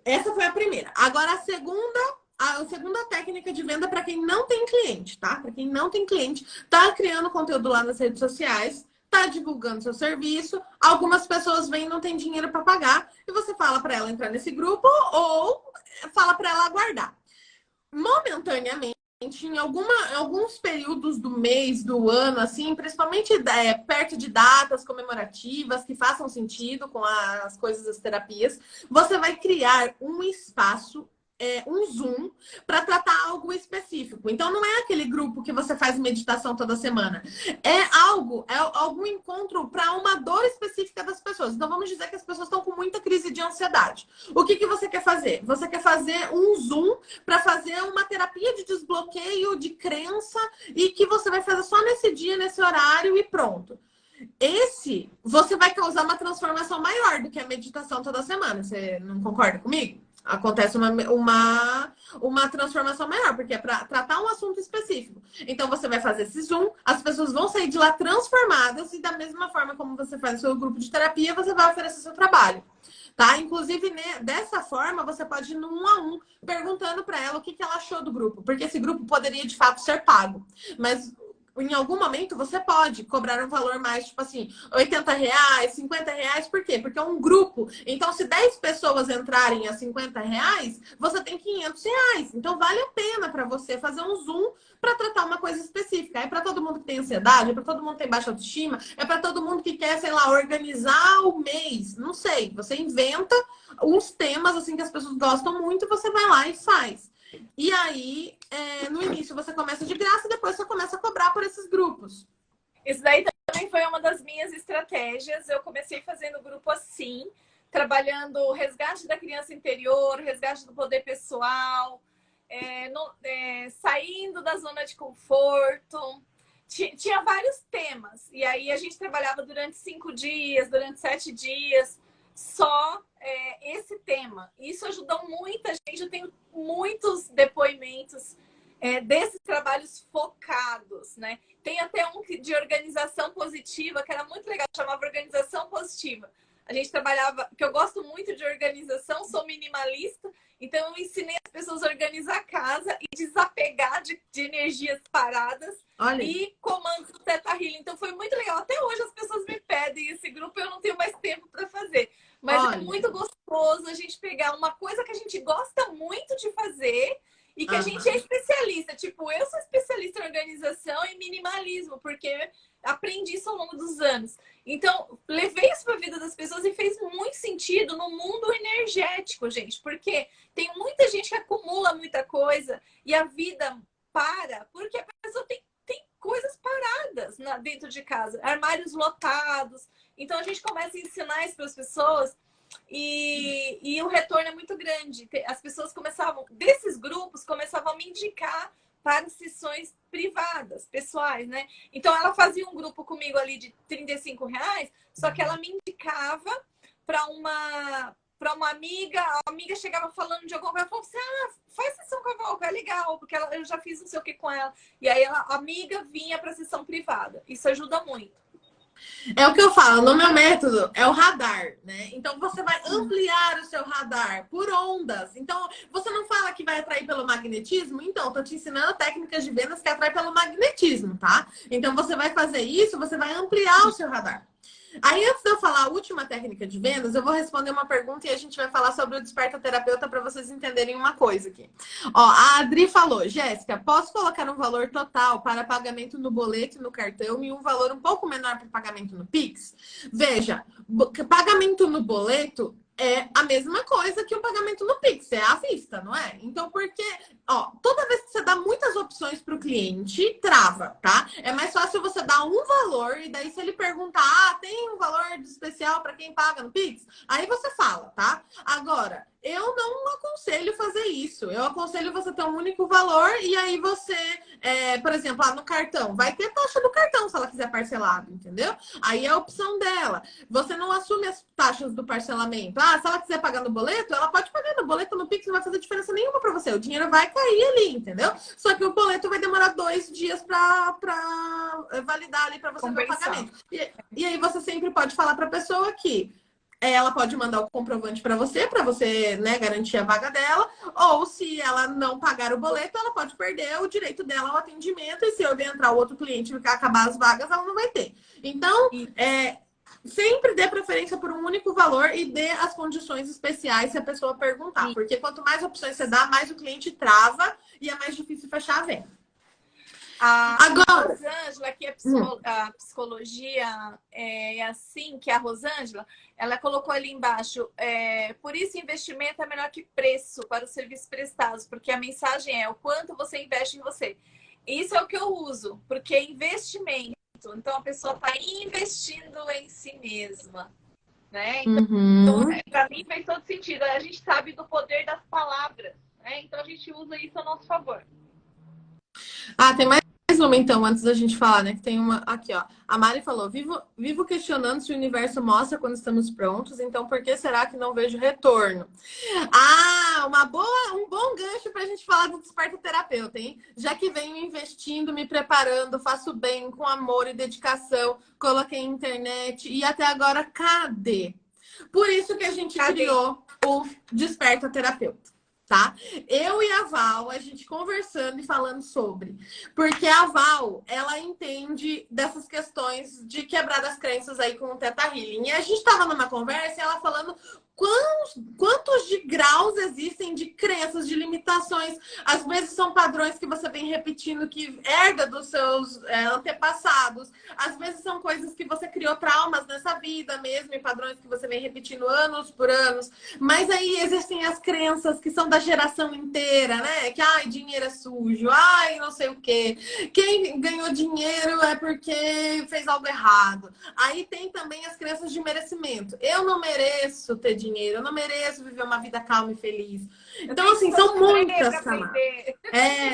Essa foi a primeira. Agora a segunda técnica de venda para quem não tem cliente, tá? Para quem não tem cliente, tá criando conteúdo lá nas redes sociais, tá divulgando seu serviço, algumas pessoas vêm e não tem dinheiro para pagar, e você fala para ela entrar nesse grupo ou fala para ela aguardar. Momentaneamente, em alguns períodos do mês, do ano, assim, principalmente perto de datas comemorativas que façam sentido com as coisas das terapias, você vai criar um espaço, um Zoom, para tratar algo específico. Então, não é aquele grupo que você faz meditação toda semana. É algum encontro para uma dor específica das pessoas. Então, vamos dizer que as pessoas estão com muita crise de ansiedade. O que você quer fazer? Você quer fazer um Zoom para fazer uma terapia de desbloqueio de crença e que você vai fazer só nesse dia, nesse horário e pronto. Você vai causar uma transformação maior do que a meditação toda semana. Você não concorda comigo? Acontece uma transformação maior, porque é para tratar um assunto específico. Então, você vai fazer esse Zoom, as pessoas vão sair de lá transformadas e da mesma forma como você faz o seu grupo de terapia, você vai oferecer seu trabalho. Tá? Inclusive, dessa forma, você pode ir no 1 a 1, perguntando para ela o que ela achou do grupo. Porque esse grupo poderia, de fato, ser pago. Mas em algum momento você pode cobrar um valor mais, tipo assim, R$80, R$50. Por quê? Porque é um grupo. Então, se 10 pessoas entrarem a R$50, você tem R$500. Então, vale a pena para você fazer um Zoom para tratar uma coisa específica. É para todo mundo que tem ansiedade, é para todo mundo que tem baixa autoestima, é para todo mundo que quer, sei lá, organizar o mês. Não sei. Você inventa uns temas assim que as pessoas gostam muito, você vai lá e faz. E aí, no início você começa de graça e depois você começa a cobrar por esses grupos. Isso daí também foi uma das minhas estratégias. Eu comecei fazendo grupo assim, trabalhando o resgate da criança interior, resgate do poder pessoal, saindo da zona de conforto. Tinha vários temas. E aí a gente trabalhava durante 5 dias, durante 7 dias, só esse tema. Isso ajudou muita gente. Eu tenho muitos depoimentos desses trabalhos focados, né? Tem até um de organização positiva, que era muito legal, chamava Organização Positiva. A gente trabalhava, que eu gosto muito de organização, sou minimalista, então eu ensinei as pessoas a organizar a casa e desapegar de energias paradas. Olha. E comandos do Theta Healing. Então foi muito legal. Até hoje as pessoas me pedem esse grupo, eu não tenho mais tempo para fazer. Mas olha, é muito gostoso a gente pegar uma coisa que a gente gosta muito de fazer e que a gente é especialista. Tipo, eu sou especialista em organização e minimalismo, porque aprendi isso ao longo dos anos. Então, levei isso para a vida das pessoas e fez muito sentido no mundo energético, gente. Porque tem muita gente que acumula muita coisa e a vida para, porque a pessoa tem coisas paradas dentro de casa. Armários lotados. Então, a gente começa a ensinar isso para as pessoas e o retorno é muito grande. As pessoas desses grupos, começavam a me indicar para sessões privadas, pessoais, né? Então, ela fazia um grupo comigo ali de R$35, só que ela me indicava para uma amiga, a amiga chegava falando de alguma coisa, ela falou assim, faz sessão com a Valco, é legal, porque eu já fiz não sei o que com ela. E aí, a amiga vinha para sessão privada. Isso ajuda muito. É o que eu falo, no meu método é o radar, né? Então você vai ampliar o seu radar por ondas. Então, você não fala que vai atrair pelo magnetismo? Então, eu tô te ensinando técnicas de vendas que atraem pelo magnetismo, tá? Então, você vai fazer isso, você vai ampliar o seu radar. Aí, antes de eu falar a última técnica de vendas, eu vou responder uma pergunta e a gente vai falar sobre o Desperta Terapeuta para vocês entenderem uma coisa aqui. Ó, a Adri falou, Jéssica, posso colocar um valor total para pagamento no boleto e no cartão e um valor um pouco menor para pagamento no Pix? Veja, pagamento no boleto é a mesma coisa que o pagamento no Pix, é à vista, não é? Então, porque, ó, toda vez que você dá muitas opções para o cliente, trava, tá? É mais fácil você dar um valor e daí se ele perguntar, tem um valor especial para quem paga no Pix? Aí você fala, tá? Agora, eu não aconselho fazer isso. Eu aconselho você ter um único valor e aí você, por exemplo, no cartão, vai ter taxa do cartão se ela quiser parcelado, entendeu? Aí é a opção dela. Você não assume as taxas do parcelamento. Se ela quiser pagar no boleto, ela pode pagar no boleto, no Pix, não vai fazer diferença nenhuma para você. O dinheiro vai cair ali, entendeu? Só que o boleto vai demorar 2 dias para validar ali para você ver o pagamento. E aí você sempre pode falar para a pessoa que ela pode mandar o comprovante para você, né, garantir a vaga dela. Ou se ela não pagar o boleto, ela pode perder o direito dela ao atendimento. E se eu entrar outro cliente e acabar as vagas, ela não vai ter. Então, sempre dê preferência por um único valor e dê as condições especiais se a pessoa perguntar. Porque quanto mais opções você dá, mais o cliente trava e é mais difícil fechar a venda. Agora, a Rosângela, que a psicologia é assim, que a Rosângela, ela colocou ali embaixo, por isso investimento é melhor que preço para os serviços prestados, porque a mensagem é o quanto você investe em você. Isso é o que eu uso, porque é investimento. Então, a pessoa está investindo em si mesma, né? Então, para mim faz todo sentido. A gente sabe do poder das palavras, né? Então, a gente usa isso a nosso favor. Tem mais uma, então, antes da gente falar, né? Que tem uma aqui, ó. A Mari falou, vivo questionando se o universo mostra quando estamos prontos, então por que será que não vejo retorno? Um bom gancho pra gente falar do Desperta Terapeuta, hein? Já que venho investindo, me preparando, faço bem, com amor e dedicação, coloquei internet e até agora, cadê? Por isso que a gente criou o Desperta Terapeuta. Tá? Eu e a Val, a gente conversando e falando sobre. Porque a Val, ela entende dessas questões de quebrar das crenças aí com o Theta Healing. E a gente tava numa conversa e ela falando quantos de graus existem de crenças, de limitações. Às vezes são padrões que você vem repetindo, que herda dos seus antepassados. Às vezes são coisas que você criou traumas nessa vida mesmo, e padrões que você vem repetindo anos por anos. Mas aí existem as crenças que são da geração inteira, né? Que, dinheiro é sujo, não sei o quê. Quem ganhou dinheiro é porque fez algo errado. Aí tem também as crenças de merecimento. Eu não mereço ter dinheiro, eu não mereço viver uma vida calma e feliz. Então, assim, são muitas camadas.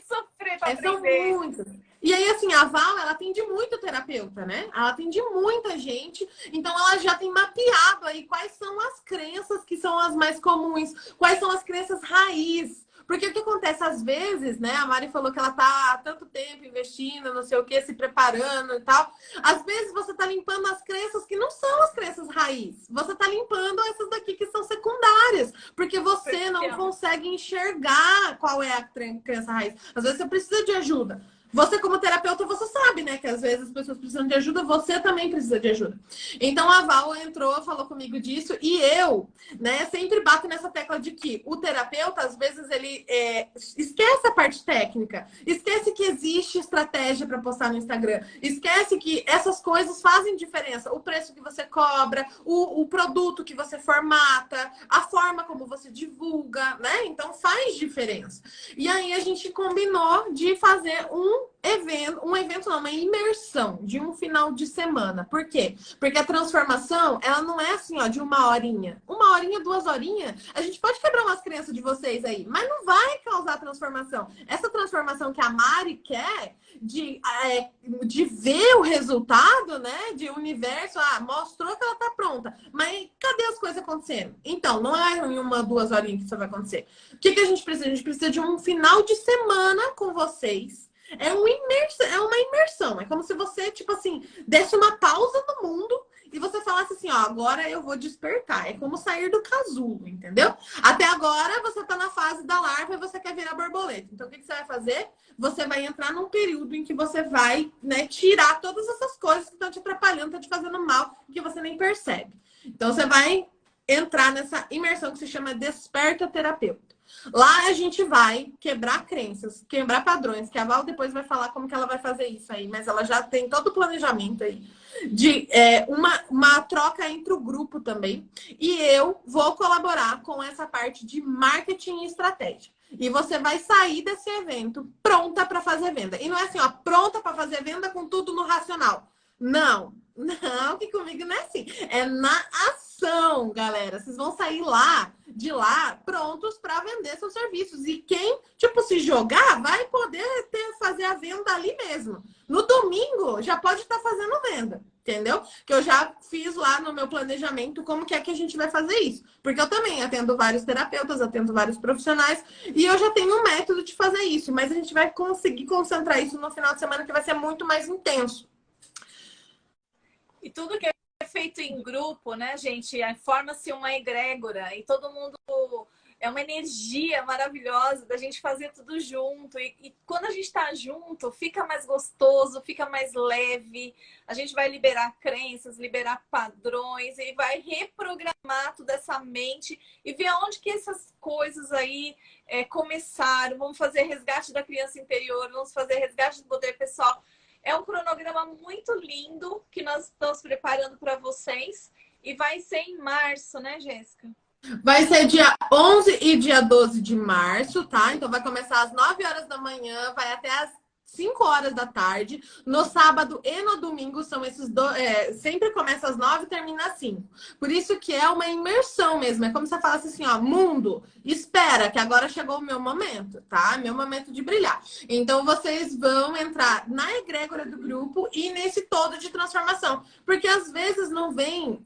Sofrer pra aprender. São muitas. E aí, assim, a Val, ela atende muito terapeuta, né? Ela atende muita gente. Então, ela já tem mapeado aí quais são as crenças que são as mais comuns, quais são as crenças raiz. Porque o que acontece às vezes, né? A Mari falou que ela tá há tanto tempo investindo, não sei o que, se preparando e tal. Às vezes você tá limpando as crenças que não são as crenças raiz. Você tá limpando essas daqui que são secundárias. Porque você não consegue enxergar qual é a crença raiz. Às vezes você precisa de ajuda. Você, como terapeuta, você sabe, né? Que às vezes as pessoas precisam de ajuda, você também precisa de ajuda. Então, a Val entrou, falou comigo disso, e eu, né, sempre bato nessa tecla de que o terapeuta, às vezes, ele esquece a parte técnica, esquece que existe estratégia para postar no Instagram, esquece que essas coisas fazem diferença. O preço que você cobra, o produto que você formata, a forma como você divulga, né? Então, faz diferença. E aí, a gente combinou de fazer uma imersão de um final de semana. Por quê? Porque a transformação, ela não é assim, ó, de 1 horinha. 1 horinha, 2 horinhas, a gente pode quebrar umas crenças de vocês aí, mas não vai causar transformação. Essa transformação que a Mari quer, de ver o resultado, né? De universo, mostrou que ela tá pronta. Mas cadê as coisas acontecendo? Então, não é em 1, 2 horinhas que isso vai acontecer. O que a gente precisa? A gente precisa de um final de semana com vocês. É uma imersão. É como se você, tipo assim, desse uma pausa no mundo e você falasse assim, ó, agora eu vou despertar. É como sair do casulo, entendeu? Até agora você tá na fase da larva e você quer virar borboleta. Então, o que você vai fazer? Você vai entrar num período em que você vai, né, tirar todas essas coisas que estão te atrapalhando, estão te fazendo mal, que você nem percebe. Então, você vai entrar nessa imersão que se chama Desperta Terapeuta. Lá a gente vai quebrar crenças, quebrar padrões, que a Val depois vai falar como que ela vai fazer isso aí, mas ela já tem todo o planejamento aí de uma troca entre o grupo também. E eu vou colaborar com essa parte de marketing e estratégia. E você vai sair desse evento pronta para fazer venda. E não é assim, ó, pronta para fazer venda com tudo no racional. Não, que comigo não é assim. É na ação, galera. Vocês vão sair de lá prontos para vender seus serviços. E quem, tipo, se jogar, vai poder fazer a venda ali mesmo. No domingo, já pode estar fazendo venda, entendeu? Que eu já fiz lá no meu planejamento como que é que a gente vai fazer isso. Porque eu também atendo vários terapeutas, atendo vários profissionais, e eu já tenho um método de fazer isso. Mas a gente vai conseguir concentrar isso no final de semana, que vai ser muito mais intenso. E tudo que é feito em grupo, né, gente? Forma-se uma egrégora e todo mundo é uma energia maravilhosa da gente fazer tudo junto. E quando a gente está junto, fica mais gostoso, fica mais leve. A gente vai liberar crenças, liberar padrões e vai reprogramar toda essa mente e ver onde que essas coisas aí começaram. Vamos fazer resgate da criança interior, vamos fazer resgate do poder pessoal. É um cronograma muito lindo que nós estamos preparando para vocês e vai ser em março, né, Jéssica? Vai ser dia 11 e dia 12 de março, tá? Então vai começar às 9 horas da manhã, vai até às 5 horas da tarde. No sábado e no domingo são esses sempre começa às 9 e termina às 5. Por isso que é uma imersão mesmo. É como se você falasse assim, ó, mundo, espera, que agora chegou o meu momento, tá? Meu momento de brilhar. Então vocês vão entrar na egrégora do grupo e nesse todo de transformação. Porque às vezes não vem,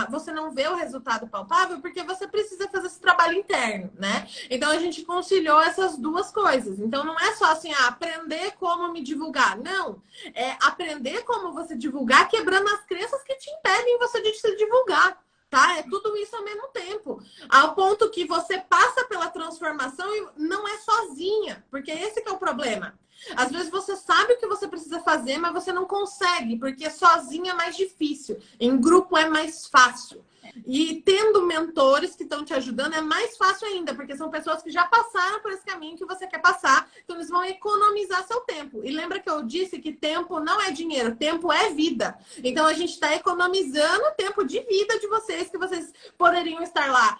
você não vê o resultado palpável porque você precisa fazer esse trabalho interno, né? Então a gente conciliou essas duas coisas. Então não é só assim, aprender como me divulgar. Não. É aprender como você divulgar, quebrando as crenças que te impedem você de se divulgar. Tá? É tudo isso ao mesmo tempo. Ao ponto que você passa pela transformação e não é sozinha. Porque esse que é o problema. Às vezes você sabe o que você precisa fazer, mas você não consegue, porque sozinha é mais difícil. Em grupo é mais fácil. E tendo mentores que estão te ajudando é mais fácil ainda, porque são pessoas que já passaram por esse caminho que você quer passar, então eles vão economizar seu tempo. E lembra que eu disse que tempo não é dinheiro, tempo é vida. Então a gente está economizando o tempo de vida de vocês, que vocês poderiam estar lá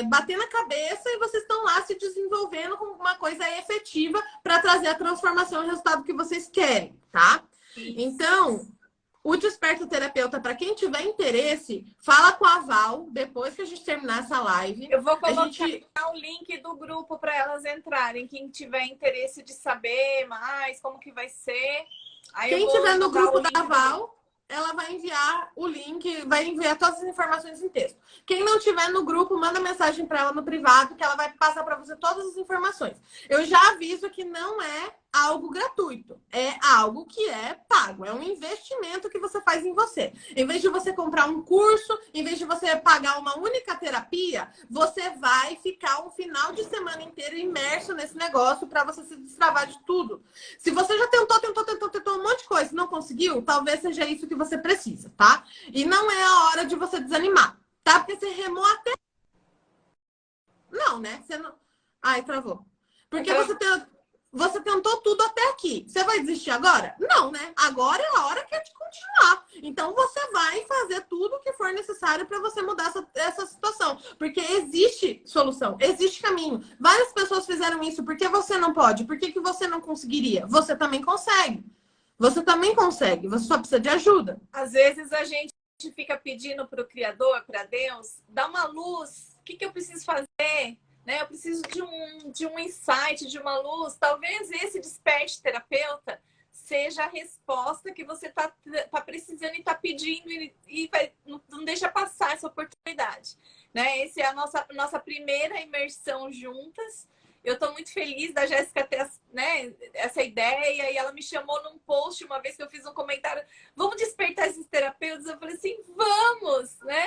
batendo a cabeça e vocês estão lá se desenvolvendo com uma coisa efetiva para trazer a transformação e o resultado que vocês querem, tá? Então, O Desperta Terapeuta, para quem tiver interesse, fala com a Val depois que a gente terminar essa live. Eu vou colocar o link do grupo para elas entrarem. Quem tiver interesse de saber mais como que vai ser. Aí quem tiver no grupo da Val, ela vai enviar o link, vai enviar todas as informações em texto. Quem não tiver no grupo, manda mensagem para ela no privado, que ela vai passar para você todas as informações. Eu já aviso que não é algo gratuito, é algo que é pago, é um investimento que você faz em você. Em vez de você comprar um curso, em vez de você pagar uma única terapia, você vai ficar um final de semana inteiro imerso nesse negócio para você se destravar de tudo. Se você já tentou um monte de coisa e não conseguiu, talvez seja isso que você precisa, tá? E não é a hora de você desanimar, tá? Porque você remou até... Não, né? Você não... Ai, travou. Porque você tentou tudo até aqui. Você vai desistir agora? Não, né? Agora é a hora que é de continuar. Então você vai fazer tudo o que for necessário para você mudar essa situação. Porque existe solução, existe caminho. Várias pessoas fizeram isso. Por que você não pode? Por que você não conseguiria? Você também consegue. Você também consegue. Você só precisa de ajuda. Às vezes a gente fica pedindo para o Criador, para Deus, dá uma luz. O que eu preciso fazer? Né? Eu preciso de um insight, de uma luz. Talvez esse desperte terapeuta seja a resposta que você tá precisando e está pedindo e não deixa passar essa oportunidade. Né? Essa é a nossa primeira imersão juntas. Eu estou muito feliz da Jéssica ter, né, essa ideia, e ela me chamou num post uma vez que eu fiz um comentário: vamos despertar esses terapeutas? Eu falei assim, vamos, né?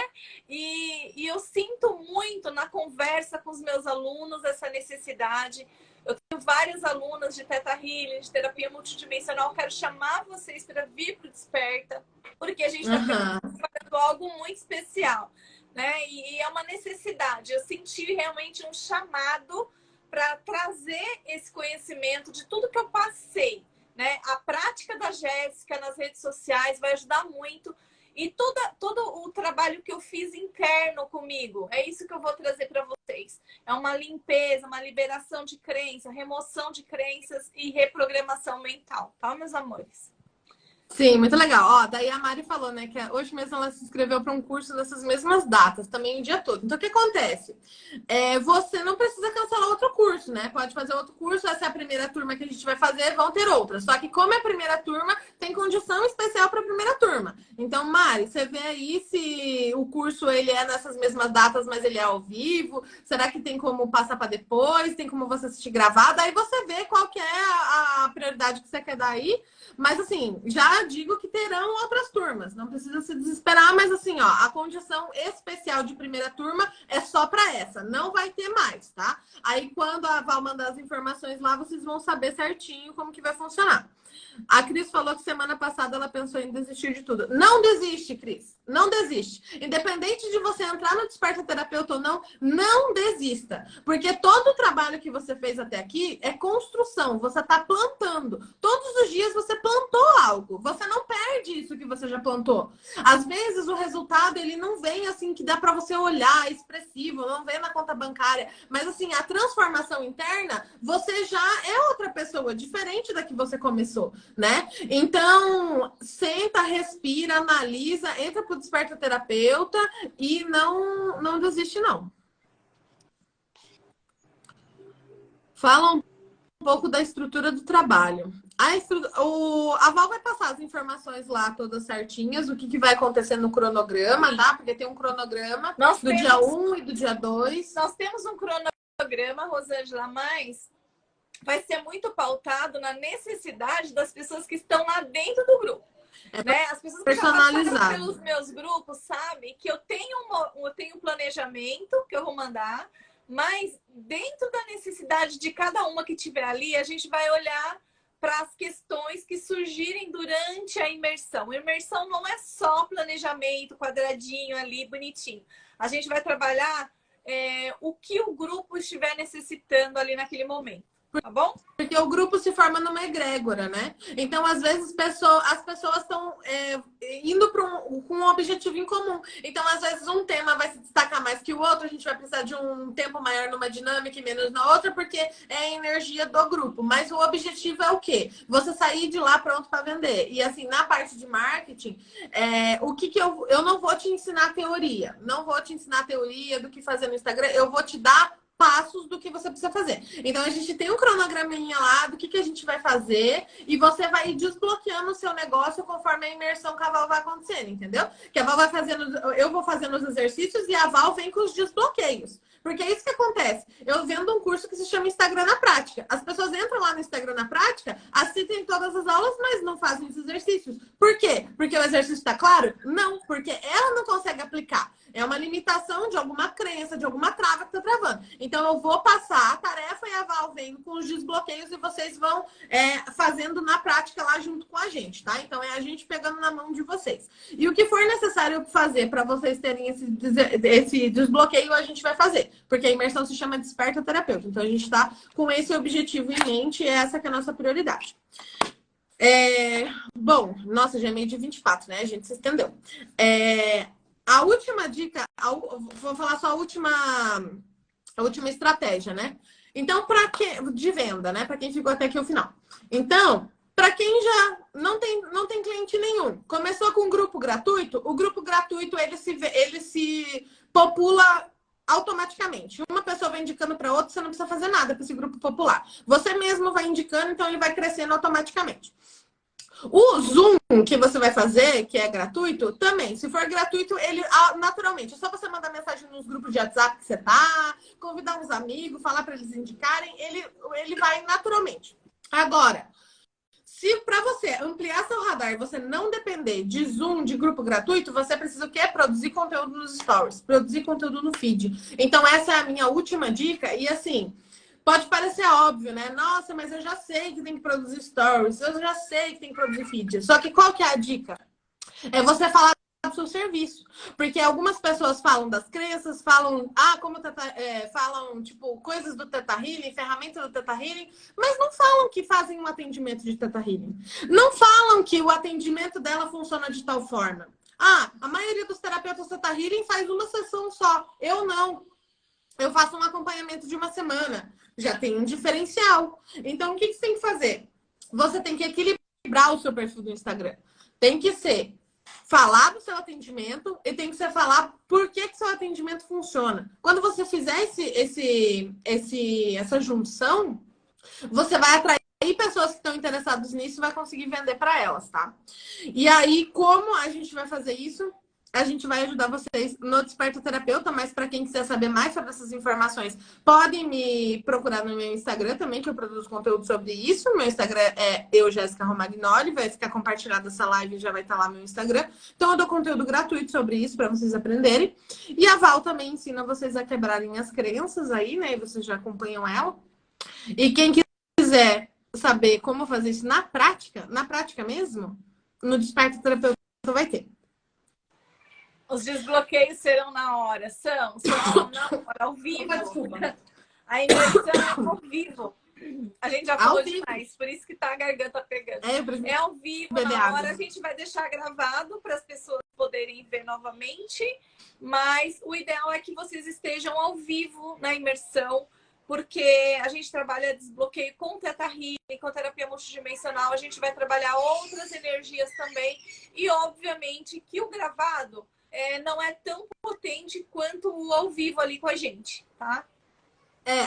E eu sinto muito na conversa com os meus alunos essa necessidade. Eu tenho várias alunas de Theta Healing, de terapia multidimensional. Eu quero chamar vocês para vir para o Desperta, porque a gente está fazendo algo muito especial, né? E é uma necessidade. Eu senti realmente um chamado para trazer esse conhecimento de tudo que eu passei, né? A prática da Jéssica nas redes sociais vai ajudar muito. E todo o trabalho que eu fiz interno comigo, é isso que eu vou trazer para vocês. É uma limpeza, uma liberação de crença, remoção de crenças e reprogramação mental, tá, meus amores? Sim, muito legal. Ó, daí a Mari falou, né, que hoje mesmo ela se inscreveu para um curso nessas mesmas datas, também o dia todo. Então, o que acontece? Você não precisa cancelar outro curso, né? Pode fazer outro curso, essa é a primeira turma que a gente vai fazer, vão ter outras. Só que como é a primeira turma, tem condição especial para a primeira turma. Então, Mari, você vê aí se o curso ele é nessas mesmas datas, mas ele é ao vivo. Será que tem como passar para depois? Tem como você assistir gravado? Aí você vê qual que é a prioridade que você quer dar aí. Mas assim, já digo que terão outras turmas, não precisa se desesperar, mas assim, ó, a condição especial de primeira turma é só para essa, não vai ter mais, tá? Aí quando a Val mandar as informações lá, vocês vão saber certinho como que vai funcionar. A Cris falou que semana passada ela pensou em desistir de tudo. Não desiste, Cris. Não desiste. Independente de você entrar no Desperta Terapeuta ou não, não desista. Porque todo o trabalho que você fez até aqui é construção. Você está plantando. Todos os dias você plantou algo. Você não perde isso que você já plantou. Às vezes o resultado ele não vem assim que dá para você olhar, expressivo, não vem na conta bancária. Mas assim, a transformação interna, você já é outra pessoa, diferente da que você começou, né? Então, senta, respira, analisa, entra pro Desperta Terapeuta e não desiste, não. Fala um pouco da estrutura do trabalho. A Val vai passar as informações lá todas certinhas, o que vai acontecer no cronograma, tá? Porque tem um cronograma dia 1 e do dia 2. Nós temos um cronograma, Rosângela, mas vai ser muito pautado na necessidade das pessoas que estão lá dentro do grupo. Né? As pessoas que já passaram pelos meus grupos sabem que eu tenho um planejamento que eu vou mandar, mas dentro da necessidade de cada uma que tiver ali, a gente vai olhar para as questões que surgirem durante a imersão. A imersão não é só planejamento, quadradinho ali, bonitinho. A gente vai trabalhar o que o grupo estiver necessitando ali naquele momento. tá bom? Porque o grupo se forma numa egrégora, né? Então, às vezes, as pessoas estão indo com um objetivo em comum. Então, às vezes, um tema vai se destacar mais que o outro, a gente vai precisar de um tempo maior numa dinâmica e menos na outra, porque é a energia do grupo. Mas o objetivo é o quê? Você sair de lá pronto para vender. E, assim, na parte de marketing, eu não vou te ensinar teoria. Não vou te ensinar teoria do que fazer no Instagram. Eu vou te dar passos do que você precisa fazer. Então, a gente tem um cronograminha lá do que a gente vai fazer e você vai ir desbloqueando o seu negócio conforme a imersão que a Val vai acontecendo, entendeu? Que a Val vai fazendo, eu vou fazendo os exercícios e a Val vem com os desbloqueios. Porque é isso que acontece. Eu vendo um curso que se chama Instagram na Prática. As pessoas entram lá no Instagram na Prática, assistem todas as aulas, mas não fazem os exercícios. Por quê? Porque o exercício está claro? Não, porque ela não consegue aplicar. É uma limitação de alguma crença, de alguma trava que está travando. Então, eu vou passar a tarefa e a Val vem com os desbloqueios e vocês vão fazendo na prática lá junto com a gente, tá? Então, é a gente pegando na mão de vocês. E o que for necessário fazer para vocês terem esse desbloqueio, a gente vai fazer. Porque a imersão se chama Desperta Terapeuta. Então, a gente está com esse objetivo em mente e essa que é a nossa prioridade. Bom, nossa, já é meio de 24, né? A gente se estendeu. A última dica, vou falar só a última estratégia, né? Então, de venda, né? Para quem ficou até aqui o final. Então, para quem já não tem cliente nenhum, começou com um grupo gratuito, o grupo gratuito ele se popula automaticamente. Uma pessoa vai indicando para outra, você não precisa fazer nada para esse grupo popular. Você mesmo vai indicando, então ele vai crescendo automaticamente. O Zoom que você vai fazer, que é gratuito, também. Se for gratuito, ele naturalmente, é só você mandar mensagem nos grupos de WhatsApp que você tá, convidar uns amigos, falar para eles indicarem, ele vai naturalmente. Agora, se para você ampliar seu radar e você não depender de Zoom, de grupo gratuito, você precisa o quê? Produzir conteúdo nos stories, produzir conteúdo no feed. Então, essa é a minha última dica. E assim, pode parecer óbvio, né? Nossa, mas eu já sei que tem que produzir stories, eu já sei que tem que produzir feed. Só que qual que é a dica? É você falar do seu serviço. Porque algumas pessoas falam das crenças, falam, falam, tipo, coisas do Theta Healing, ferramentas do Theta Healing, mas não falam que fazem um atendimento de Theta Healing. Não falam que o atendimento dela funciona de tal forma. A maioria dos terapeutas Theta Healing faz uma sessão só. Eu não. Eu faço um acompanhamento de uma semana. Já tem um diferencial. Então, o que você tem que fazer? Você tem que equilibrar o seu perfil do Instagram. Tem que ser falar do seu atendimento e tem que ser falar por que seu atendimento funciona. Quando você fizer essa junção, você vai atrair pessoas que estão interessadas nisso e vai conseguir vender para elas, tá? E aí, como a gente vai fazer isso? A gente vai ajudar vocês no Desperta Terapeuta, mas para quem quiser saber mais sobre essas informações, podem me procurar no meu Instagram também, que eu produzo conteúdo sobre isso. Meu Instagram é Jéssica Romagnoli, vai ficar compartilhada essa live, já vai estar lá no meu Instagram. Então eu dou conteúdo gratuito sobre isso para vocês aprenderem. E a Val também ensina vocês a quebrarem as crenças aí, né? E vocês já acompanham ela. E quem quiser saber como fazer isso na prática mesmo, no Desperta Terapeuta vai ter. Os desbloqueios serão na hora. São na hora, ao vivo. Desculpa. A imersão é ao vivo. A gente já falou demais, por isso que tá a garganta pegando. É ao vivo, na hora. A gente vai deixar gravado para as pessoas poderem ver novamente. Mas o ideal é que vocês estejam ao vivo na imersão, porque a gente trabalha desbloqueio com Theta Healing, com terapia multidimensional. A gente vai trabalhar outras energias também. E, obviamente, que o gravado não é tão potente quanto o ao vivo ali com a gente, tá?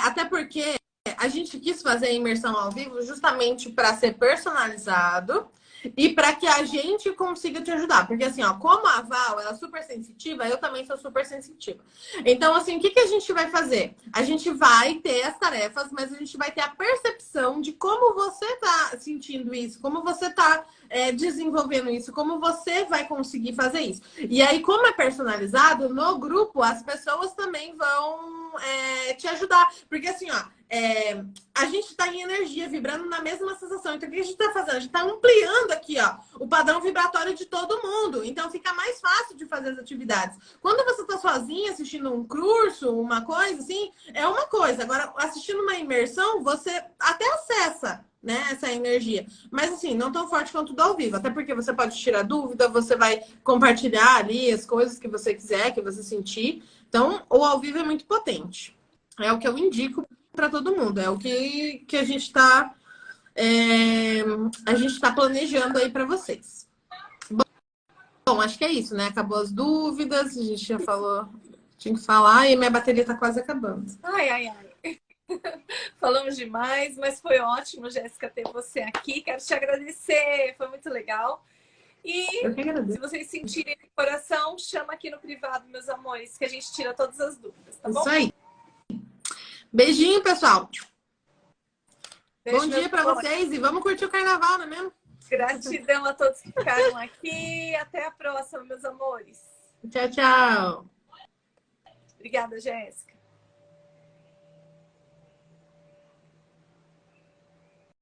Até porque a gente quis fazer a imersão ao vivo justamente para ser personalizado e para que a gente consiga te ajudar. Porque assim, como a Val ela é super sensitiva, eu também sou super sensitiva. Então, assim, o que a gente vai fazer? A gente vai ter as tarefas, mas a gente vai ter a percepção de como você tá sentindo isso, como você tá desenvolvendo isso, como você vai conseguir fazer isso. E aí, como é personalizado, no grupo, as pessoas também vão te ajudar. Porque assim, a gente está em energia, vibrando na mesma sensação. Então, o que a gente está fazendo? A gente está ampliando aqui, o padrão vibratório de todo mundo. Então, fica mais fácil de fazer as atividades. Quando você está sozinha assistindo um curso, uma coisa assim, é uma coisa. coisa. Agora, assistindo uma imersão, você até acessa, né, essa energia. Mas, assim, não tão forte quanto do ao vivo. Até porque você pode tirar dúvida, você vai compartilhar ali as coisas que você quiser, que você sentir. Então, o ao vivo é muito potente. É o que eu indico para todo mundo. É o que a gente está planejando aí para vocês. Bom, acho que é isso, né? Acabou as dúvidas, a gente já falou, tinha que falar e minha bateria tá quase acabando. Ai, ai, ai. Falamos demais, mas foi ótimo, Jéssica, ter você aqui. Quero te agradecer, foi muito legal. E Eu que agradeço. se vocês sentirem no coração, chama aqui no privado, meus amores, que a gente tira todas as dúvidas, tá bom? Isso aí. Beijinho, pessoal. Beijo, Bom dia para vocês e vamos curtir o carnaval, não é mesmo? Gratidão a todos que ficaram aqui. Até a próxima, meus amores. Tchau, tchau. Obrigada, Jéssica.